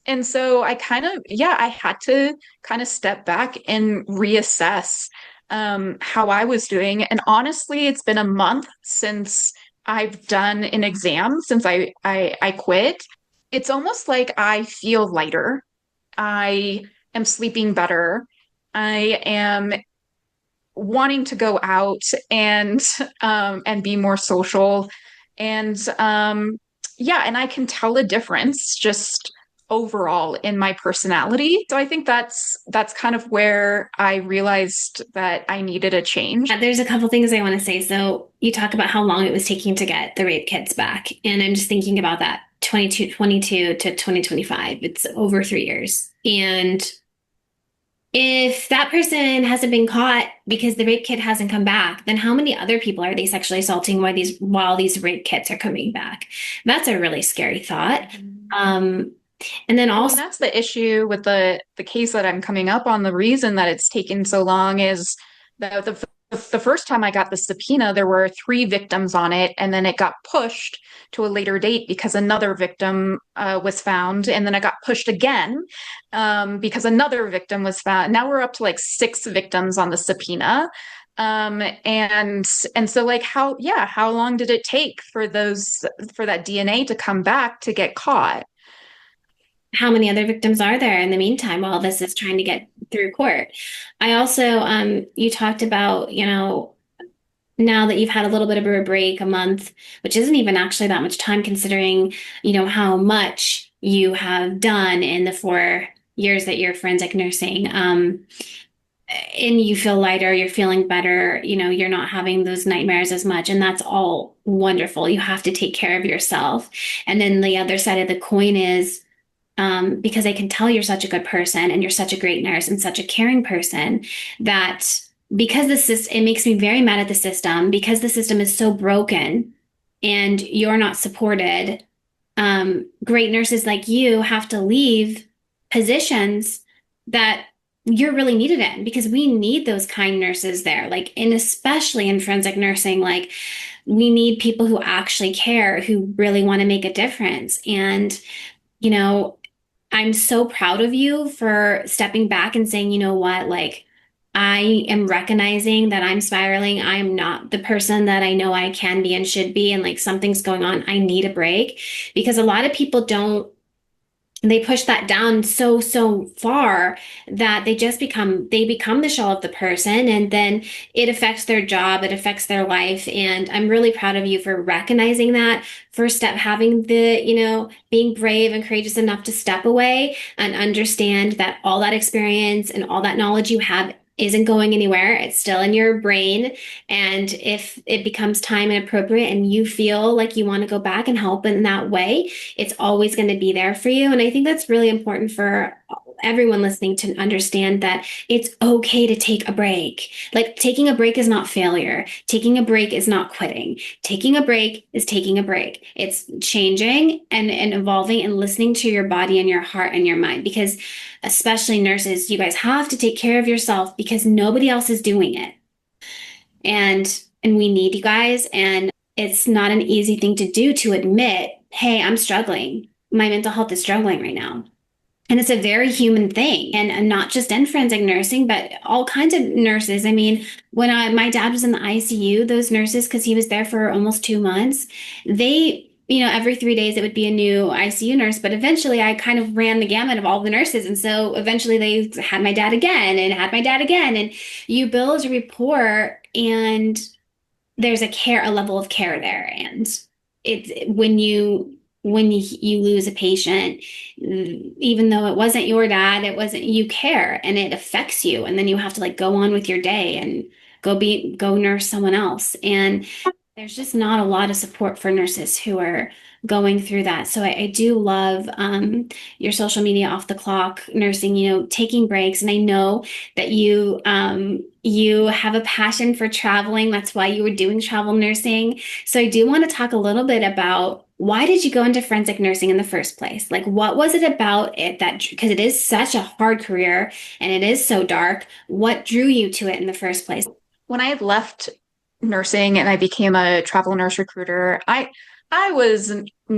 And so I had to kind of step back and reassess how I was doing. And honestly, it's been a month since I've done an exam, since I quit. It's almost like I feel lighter. I am sleeping better. I am wanting to go out and be more social. And yeah, and I can tell a difference just overall in my personality. So I think that's kind of where I realized that I needed a change. There's a couple things I want to say. So you talk about how long it was taking to get the rape kits back. And I'm just thinking about that 22 to 2025. It's over 3 years. And if that person hasn't been caught because the rape kit hasn't come back, then how many other people are they sexually assaulting while these rape kits are coming back? That's a really scary thought. Um, and then Well, also, and that's the issue with the case that I'm coming up on. The reason that it's taken so long is that the first time I got the subpoena, there were three victims on it, and then it got pushed to a later date because another victim was found, and then it got pushed again because another victim was found. Now we're up to like six victims on the subpoena. And so like how long did it take for that DNA to come back to get caught? how many other victims are there in the meantime while this is trying to get through court? I also, you talked about, now that you've had a little bit of a break, a month, which isn't even actually that much time considering, how much you have done in the 4 years that you're forensic nursing. And you feel lighter, you're feeling better, you're not having those nightmares as much. And that's all wonderful. You have to take care of yourself. And then the other side of the coin is, because I can tell you're such a good person and you're such a great nurse and such a caring person that because it makes me very mad at the system because the system is so broken and you're not supported. Great nurses like you have to leave positions that you're really needed in because we need those kind nurses there. Like, and especially in forensic nursing, like we need people who actually care, who really want to make a difference. And, you know, I'm so proud of you for stepping back and saying, you know what, like I am recognizing that I'm spiraling. I am not the person that I know I can be and should be. And like something's going on. I need a break because a lot of people don't, they push that down so far that they become the shell of the person and then it affects their job, it affects their life. And I'm really proud of you for recognizing that first step, having being brave and courageous enough to step away and understand that all that experience and all that knowledge you have isn't going anywhere. It's still in your brain. And if it becomes time and appropriate and you feel like you want to go back and help in that way, it's always going to be there for you. And I think that's really important for everyone listening to understand that it's okay to take a break. Like taking a break is not failure. Taking a break is not quitting. Taking a break is taking a break. It's changing and evolving and listening to your body and your heart and your mind because especially nurses, you guys have to take care of yourself because nobody else is doing it. And we need you guys and it's not an easy thing to do to admit, hey, I'm struggling. My mental health is struggling right now. And it's a very human thing, and not just in forensic nursing, but all kinds of nurses. I mean, when my dad was in the ICU, those nurses, because he was there for almost 2 months, they, every 3 days it would be a new ICU nurse. But eventually I kind of ran the gamut of all the nurses. And so eventually they had my dad again and had my dad again. And you build a rapport and there's a level of care there. And it's when you lose a patient, even though it wasn't your dad, you care and it affects you. And then you have to like go on with your day and go nurse someone else. And there's just not a lot of support for nurses who are going through that. So I do love your social media off the clock nursing, taking breaks. And I know that you have a passion for traveling. That's why you were doing travel nursing. So I do want to talk a little bit about why did you go into forensic nursing in the first place? Like, what was it about it because it is such a hard career and it is so dark. What drew you to it in the first place? When I had left nursing and I became a travel nurse recruiter, I'm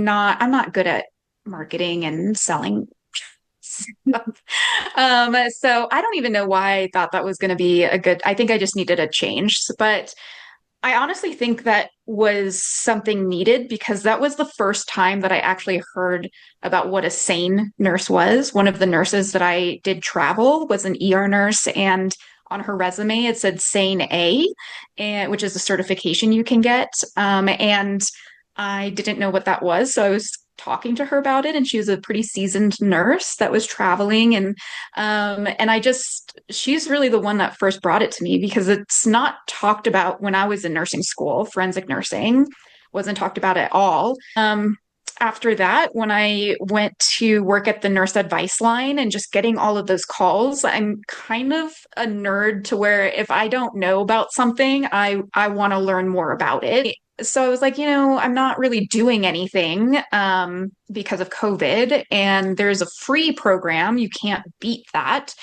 not good at marketing and selling stuff. So I don't even know why I thought that was going to be I think I just needed a change. But I honestly think that was something needed because that was the first time that I actually heard about what a sane nurse was. One of the nurses that I did travel was an ER nurse, and on her resume it said Sane A, which is a certification you can get. And I didn't know what that was, so I was talking to her about it, and she was a pretty seasoned nurse that was traveling, and she's really the one that first brought it to me because it's not talked about when I was in nursing school. Forensic nursing wasn't talked about at all. After that, when I went to work at the nurse advice line and just getting all of those calls, I'm kind of a nerd to where if I don't know about something, I want to learn more about it. So I was like, I'm not really doing anything because of COVID, and there's a free program. You can't beat that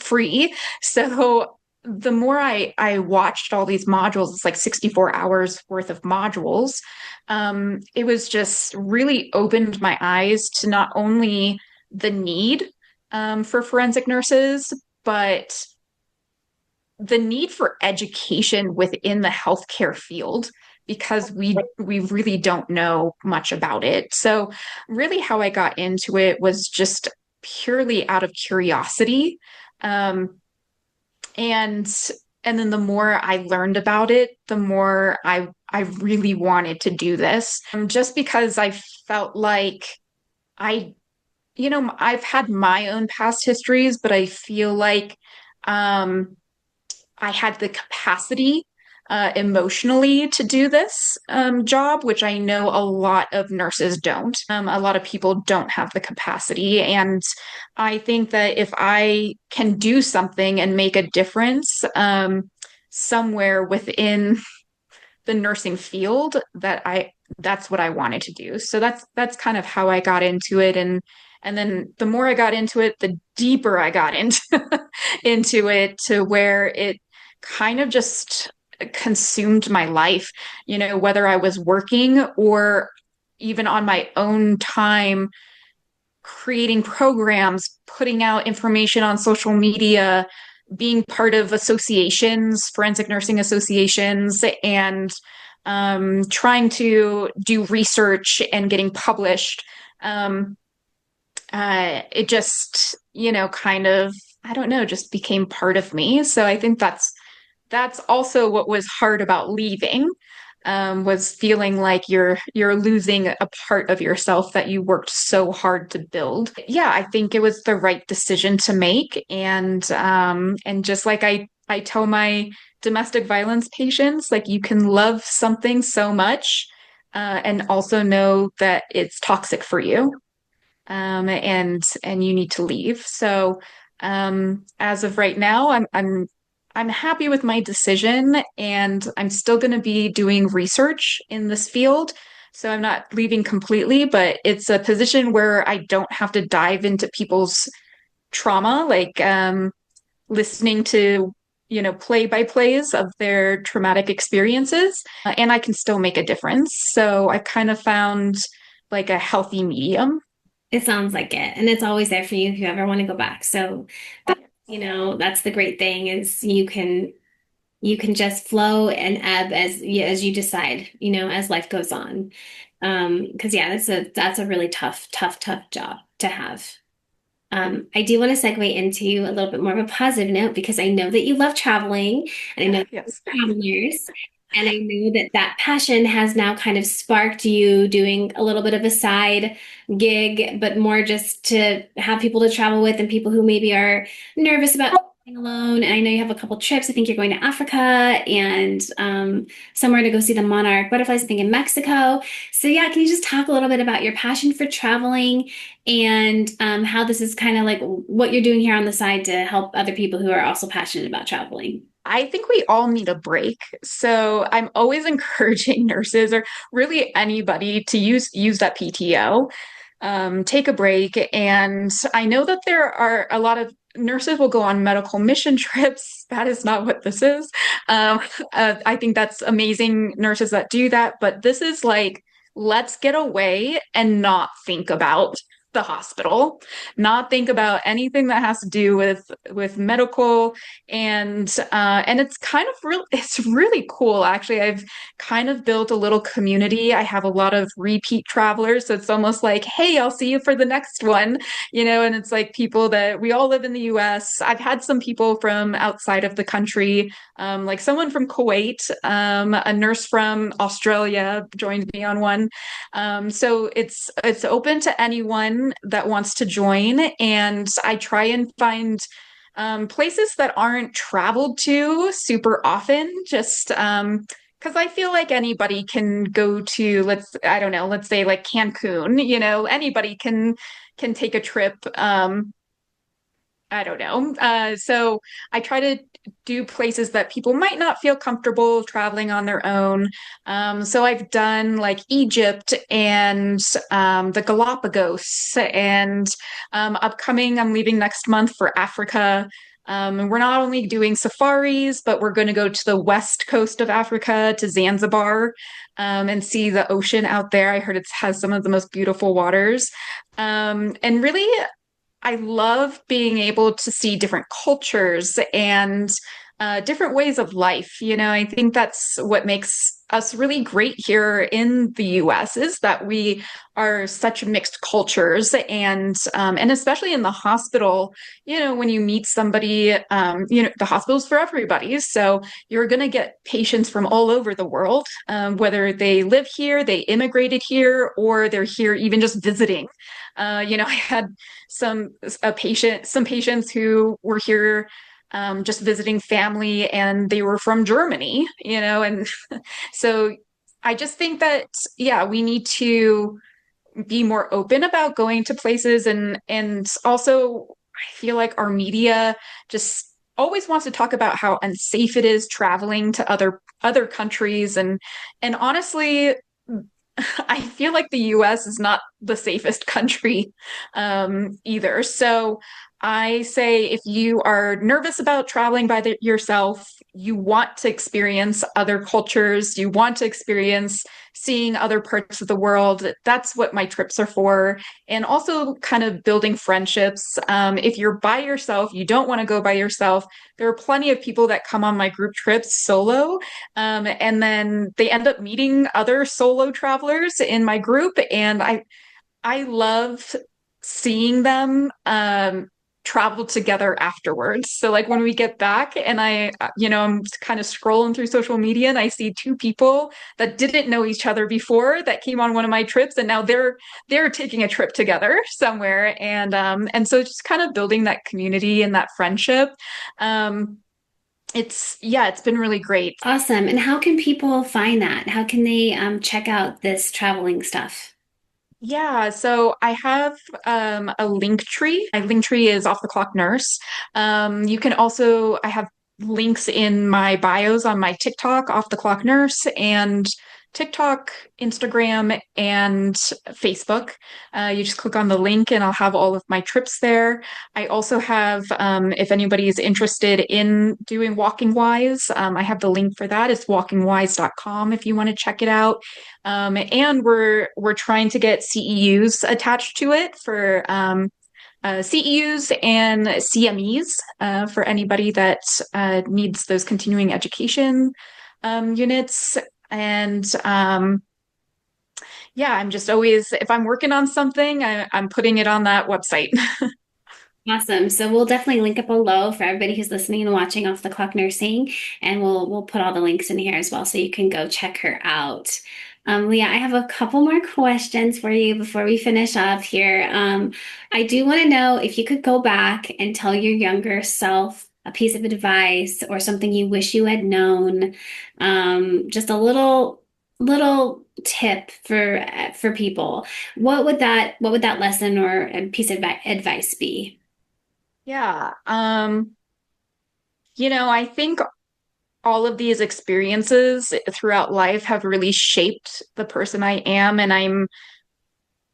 free. So the more I watched all these modules, it's like 64 hours worth of modules. It was just really opened my eyes to not only the need for forensic nurses, but the need for education within the healthcare field because we really don't know much about it. So really how I got into it was just purely out of curiosity. And and then the more I learned about it, the more I really wanted to do this. Just because I felt like I, I've had my own past histories, but I feel like I had the capacity emotionally to do this job, which I know a lot of nurses don't. A lot of people don't have the capacity. And I think that if I can do something and make a difference somewhere within the nursing field, that's what I wanted to do. So that's kind of how I got into it. And then the more I got into it, the deeper I got into it to where it kind of just consumed my life, whether I was working or even on my own time, creating programs, putting out information on social media, being part of associations, forensic nursing associations, and trying to do research and getting published. It just, kind of, I don't know, just became part of me. So I think that's also what was hard about leaving, was feeling like you're losing a part of yourself that you worked so hard to build. Yeah, I think it was the right decision to make, and just like I tell my domestic violence patients, like you can love something so much, and also know that it's toxic for you, and you need to leave. So as of right now, I'm happy with my decision, and I'm still going to be doing research in this field. So I'm not leaving completely, but it's a position where I don't have to dive into people's trauma, like listening to, play by plays of their traumatic experiences, and I can still make a difference. So I kind of found like a healthy medium. It sounds like it. And it's always there for you if you ever want to go back. So that, that's the great thing is you can just flow and ebb as you decide, as life goes on. Because yeah, that's a really tough job to have. I do want to segue into a little bit more of a positive note because I know that you love traveling and I know Yes. travelers. And I know that that passion has now kind of sparked you doing a little bit of a side gig, but more just to have people to travel with and people who maybe are nervous about being alone. And I know you have a couple trips. I think you're going to Africa and somewhere to go see the monarch butterflies, I think in Mexico. So yeah, can you just talk a little bit about your passion for traveling and how this is kind of like what you're doing here on the side to help other people who are also passionate about traveling? I think we all need a break. So I'm always encouraging nurses or really anybody to use that PTO, take a break. And I know that there are a lot of nurses will go on medical mission trips. That is not what this is. I think that's amazing nurses that do that, but this is like, let's get away and not think about the hospital, not think about anything that has to do with medical, and it's kind of real. It's really cool, actually. I've kind of built a little community. I have a lot of repeat travelers, so it's almost like, hey, I'll see you for the next one, and it's like people that we all live in the US. I've had some people from outside of the country, like someone from Kuwait, a nurse from Australia joined me on one. So it's open to anyone that wants to join, and I try and find places that aren't traveled to super often, just because I feel like anybody can go to, I don't know, let's say like Cancun, anybody can take a trip. I don't know. So I try to do places that people might not feel comfortable traveling on their own. So I've done like Egypt and the Galapagos, and upcoming, I'm leaving next month for Africa. And we're not only doing safaris, but we're going to go to the west coast of Africa, to Zanzibar, and see the ocean out there. I heard it has some of the most beautiful waters. And really, I love being able to see different cultures and different ways of life. I think that's what makes us really great here in the US, is that we are such mixed cultures, and especially in the hospital, when you meet somebody, the hospital's for everybody. So you're going to get patients from all over the world, whether they live here, they immigrated here, or they're here even just visiting. I had some patients who were here just visiting family, and they were from Germany, and so I just think that, yeah, we need to be more open about going to places, and also I feel like our media just always wants to talk about how unsafe it is traveling to other countries, and honestly, I feel like the US is not the safest country either. So I say, if you are nervous about traveling by yourself, you want to experience other cultures, you want to experience seeing other parts of the world, that's what my trips are for. And also kind of building friendships. If you're by yourself, you don't want to go by yourself, there are plenty of people that come on my group trips solo, and then they end up meeting other solo travelers in my group. And I love seeing them travel together afterwards. So like when we get back, and I'm kind of scrolling through social media, and I see two people that didn't know each other before that came on one of my trips, and now they're taking a trip together somewhere. And so just kind of building that community and that friendship. It's been really great. Awesome. And how can people find that? How can they check out this traveling stuff? Yeah, so I have a link tree. My link tree is Off the Clock Nurse. You can also, I have links in my bios on my TikTok, Off the Clock Nurse, and TikTok, Instagram, and Facebook. You just click on the link, and I'll have all of my trips there. I also have, if anybody is interested in doing Walking Wise, I have the link for that. It's walkingwise.com if you want to check it out. And we're trying to get CEUs attached to it for CEUs and CMEs, for anybody that needs those continuing education units. And yeah, I'm just always, if I'm working on something, I'm putting it on that website. Awesome. So we'll definitely link up below for everybody who's listening and watching Off the Clock Nursing, and we'll put all the links in here as well, so you can go check her out. Leah, I have a couple more questions for you before we finish up here. I do want to know if you could go back and tell your younger self a piece of advice or something you wish you had known. Just a little tip for people. What would that lesson or a piece of advice be? Yeah. I think all of these experiences throughout life have really shaped the person I am, and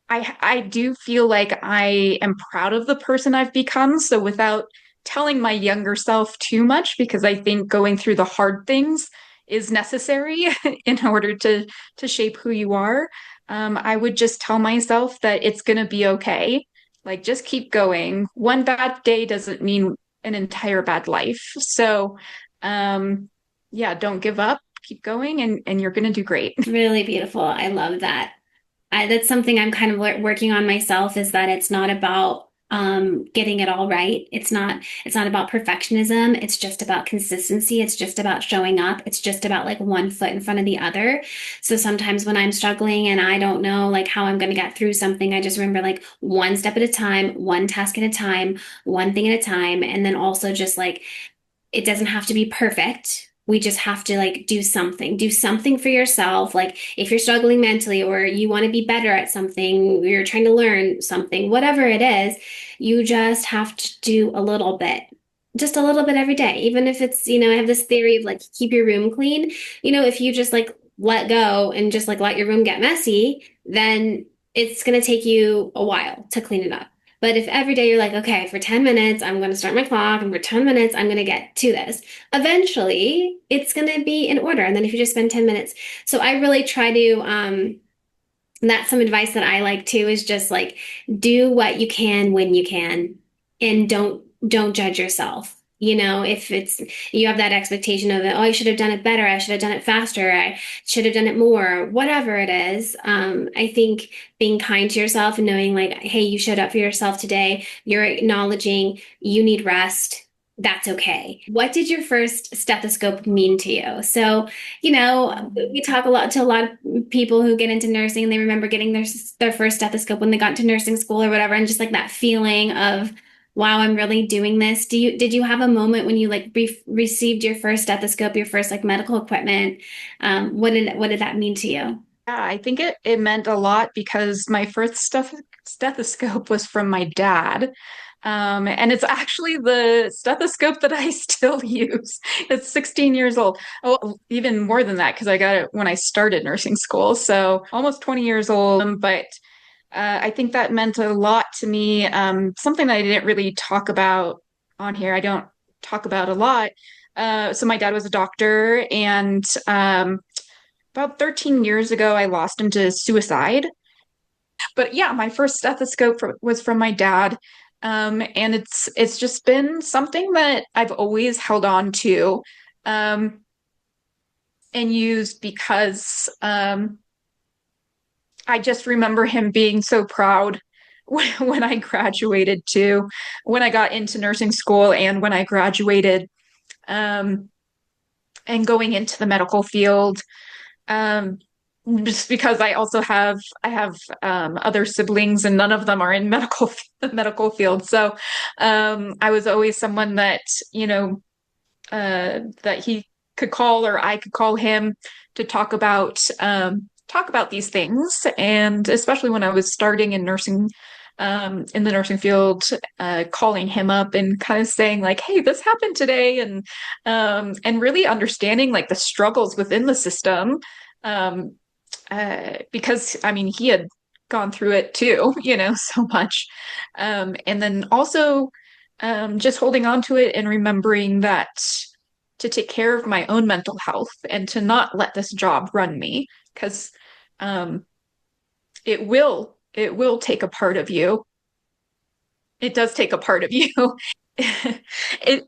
I do feel like I am proud of the person I've become. So without telling my younger self too much, because I think going through the hard things is necessary in order to shape who you are, I would just tell myself that it's going to be okay. Like, just keep going. One bad day doesn't mean an entire bad life. So, um, yeah, don't give up. Keep going, and you're gonna do great. Really beautiful. I love that. That's something I'm kind of working on myself is that it's not about getting it all right. It's not about perfectionism. It's just about consistency. It's just about showing up. It's just about like one foot in front of the other. So sometimes when I'm struggling and I don't know like how I'm going to get through something, I just remember like one step at a time, one task at a time, one thing at a time, and then also just like it doesn't have to be perfect. We just have to like do something for yourself. Like if you're struggling mentally or you want to be better at something, you're trying to learn something, whatever it is, you just have to do a little bit. Just a little bit every day. Even if it's, I have this theory of like keep your room clean. If you just like let go and just like let your room get messy, then it's going to take you a while to clean it up. But if every day you're like, okay, for 10 minutes, I'm going to start my clock, and for 10 minutes, I'm going to get to this, eventually it's going to be in order. And then if you just spend 10 minutes. So I really try to, that's some advice that I like too, is just like do what you can when you can and don't judge yourself. If it's you have that expectation of it, oh, I should have done it better, I should have done it faster, I should have done it more, whatever it is. I think being kind to yourself and knowing like, hey, you showed up for yourself today, you're acknowledging you need rest. That's okay. What did your first stethoscope mean to you? So, we talk a lot to a lot of people who get into nursing and they remember getting their first stethoscope when they got to nursing school or whatever, and just like that feeling of, wow, I'm really doing this. Did you have a moment when you like received your first stethoscope, your first like medical equipment? What did that mean to you? Yeah, I think it meant a lot because my first stethoscope was from my dad. And it's actually the stethoscope that I still use. It's 16 years old. Oh, even more than that, because I got it when I started nursing school. So almost 20 years old. But I think that meant a lot to me. Something that I didn't really talk about on here. I don't talk about a lot. So my dad was a doctor, and about 13 years ago, I lost him to suicide. But yeah, my first stethoscope was from my dad. And it's just been something that I've always held on to um, and used because I just remember him being so proud when I graduated too, when I got into nursing school and when I graduated um, and going into the medical field. Um, just because I have other siblings and none of them are in medical field. So I was always someone that, that he could call or I could call him to talk about these things. And especially when I was starting in the nursing field, calling him up and kind of saying like, "Hey, this happened today," and really understanding like the struggles within the system, um, because I mean he had gone through it too, so much, and then also just holding on to it and remembering that to take care of my own mental health and to not let this job run me because um, it will take a part of you. It does take a part of you. It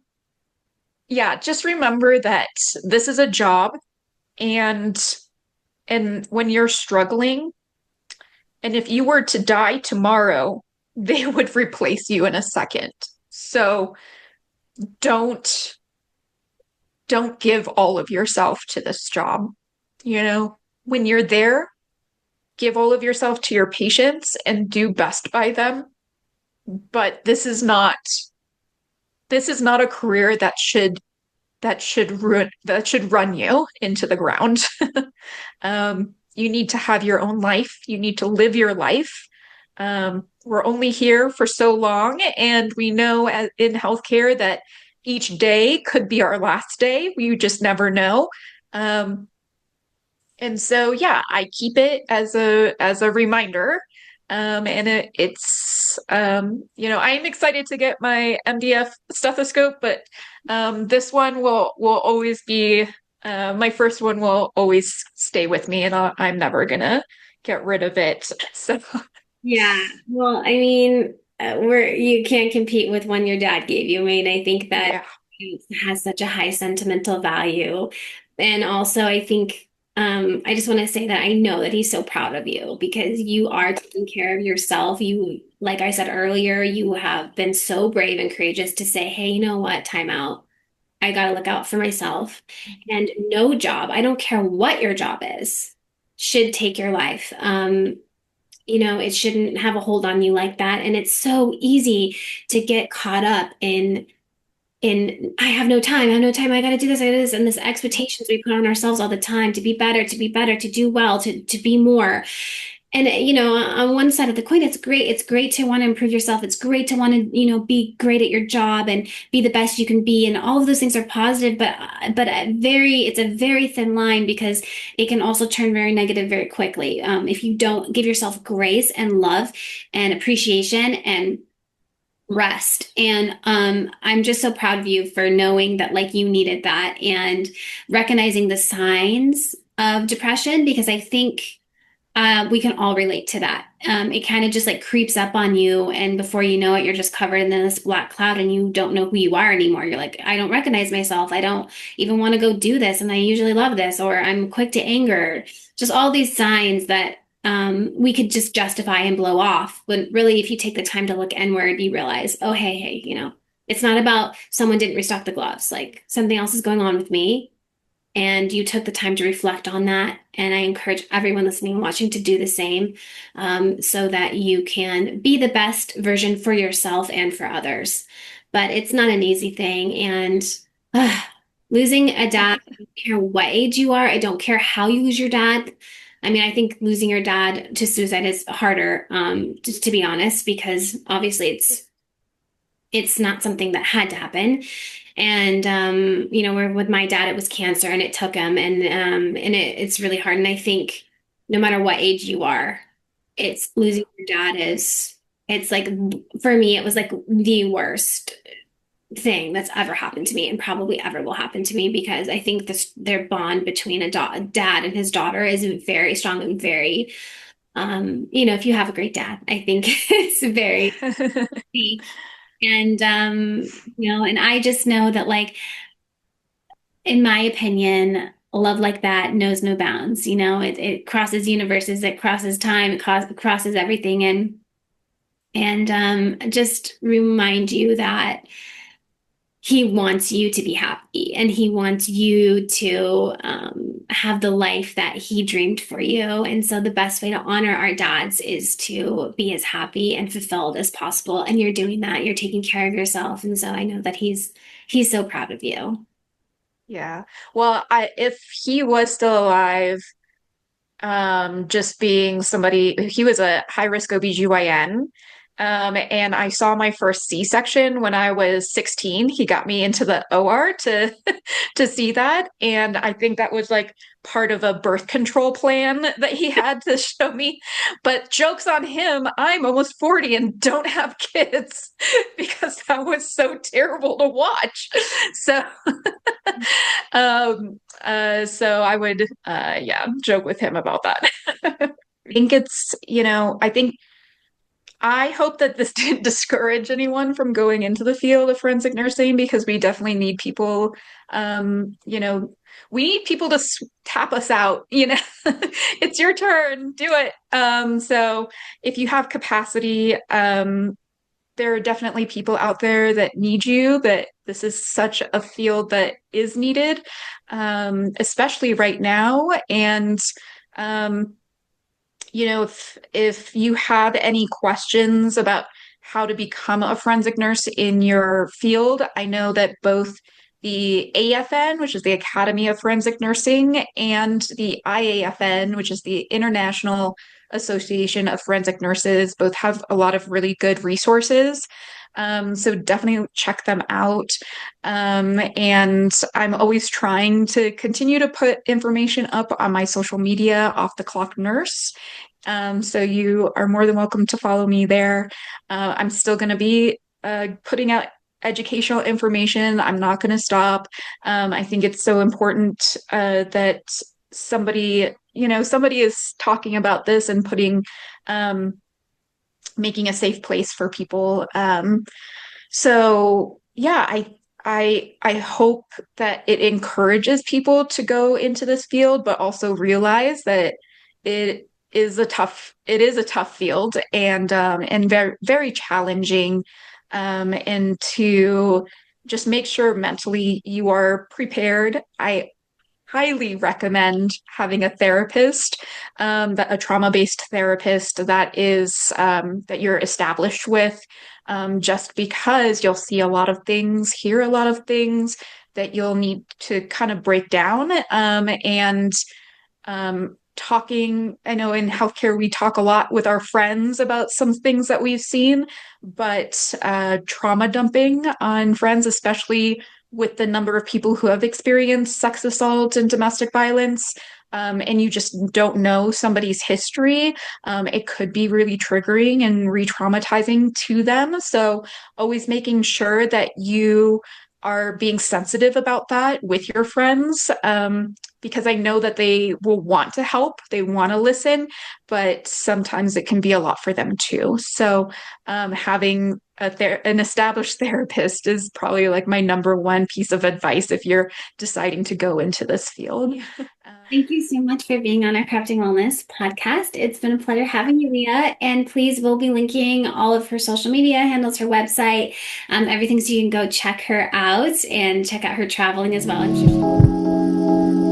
Yeah, just remember that this is a job and when you're struggling and if you were to die tomorrow, they would replace you in a second. So don't don't give all of yourself to this job. When you're there, give all of yourself to your patients and do best by them. But this is not a career that should run you into the ground. You need to have your own life. You need to live your life. We're only here for so long, and we know in healthcare that each day could be our last day. We just never know. Um, and so, yeah, I keep it as a reminder. And I am excited to get my MDF stethoscope, but this one will always be my first one will always stay with me, and I'm never gonna get rid of it. So, Yeah. Well, I mean, where you can't compete with one your dad gave you. I mean, I think that Yeah. it has such a high sentimental value. And also, I think I just want to say that I know that he's so proud of you because you are taking care of yourself. You, like I said earlier, you have been so brave and courageous to say, hey, you know what, time out. I got to look out for myself. And no job, I don't care what your job is, should take your life. It shouldn't have a hold on you like that. And it's so easy to get caught up in I have no time, I have no time, I gotta do this, I gotta do this, and this expectations we put on ourselves all the time to be better, to be better, to do well, to be more. And on one side of the coin, it's great. It's great to want to improve yourself. It's great to want to, be great at your job and be the best you can be. And all of those things are positive, but it's a very thin line because it can also turn very negative very quickly. If you don't give yourself grace and love and appreciation and rest. And I'm just so proud of you for knowing that like you needed that and recognizing the signs of depression because I think we can all relate to that. It kind of just like creeps up on you, and before you know it, you're just covered in this black cloud and you don't know who you are anymore. You're like, I don't recognize myself. I don't even want to go do this, and I usually love this, or I'm quick to anger. Just all these signs that we could just justify and blow off. But really, if you take the time to look inward, you realize, oh, hey, it's not about someone didn't restock the gloves. Like something else is going on with me and you took the time to reflect on that. And I encourage everyone listening and watching to do the same so that you can be the best version for yourself and for others. But it's not an easy thing. And uh, losing a dad, I don't care what age you are, I don't care how you lose your dad. I mean, I think losing your dad to suicide is harder, just to be honest, because obviously it's not something that had to happen. And where with my dad, it was cancer, and it took him, and it's really hard. And I think no matter what age you are, it's losing your dad is it's like for me, it was like the worst thing that's ever happened to me, and probably ever will happen to me because I think their bond between a dad and his daughter is very strong and very, if you have a great dad, I think it's very. And and I just know that like in my opinion, love like that knows no bounds. It crosses universes, it crosses time, crosses everything and just remind you that he wants you to be happy and he wants you to have the life that he dreamed for you. And so the best way to honor our dads is to be as happy and fulfilled as possible. And you're doing that. You're taking care of yourself. And so I know that he's so proud of you. Yeah. Well, if he was still alive, just being somebody, he was a high risk OBGYN. And I saw my first C-section when I was 16. He got me into the OR to to see that. And I think that was like part of a birth control plan that he had to show me. But jokes on him, I'm almost 40 and don't have kids because that was so terrible to watch. So so I would yeah, joke with him about that. I think it's, I think I hope that this didn't discourage anyone from going into the field of forensic nursing because we definitely need people, we need people to tap us out, it's your turn, do it. So if you have capacity, there are definitely people out there that need you, that this is such a field that is needed, especially right now. And, if you have any questions about how to become a forensic nurse in your field, I know that both the AFN, which is the Academy of Forensic Nursing, and the IAFN, which is the International Association of Forensic Nurses, both have a lot of really good resources. So definitely check them out. And I'm always trying to continue to put information up on my social media, Off the Clock Nurse. So you are more than welcome to follow me there. I'm still going to be putting out educational information. I'm not going to stop. I think it's so important that somebody is talking about this and putting making a safe place for people. So yeah, I hope that it encourages people to go into this field, but also realize that it is a tough field and very very challenging, and to just make sure mentally you are prepared. I highly recommend having a therapist, that a trauma-based therapist that you're established with, just because you'll see a lot of things, hear a lot of things that you'll need to kind of break down. And talking, I know in healthcare we talk a lot with our friends about some things that we've seen, but trauma dumping on friends, especially with the number of people who have experienced sex assault and domestic violence, and you just don't know somebody's history, it could be really triggering and re-traumatizing to them. So always making sure that you are being sensitive about that with your friends, because I know that they will want to help, they want to listen, but sometimes it can be a lot for them too. So having an established therapist is probably like my number one piece of advice if you're deciding to go into this field. Thank you so much for being on our Crafting Wellness podcast. It's been a pleasure having you, Leah. And please, we'll be linking all of her social media handles, her website, everything, so you can go check her out and check out her traveling as well. I'm sure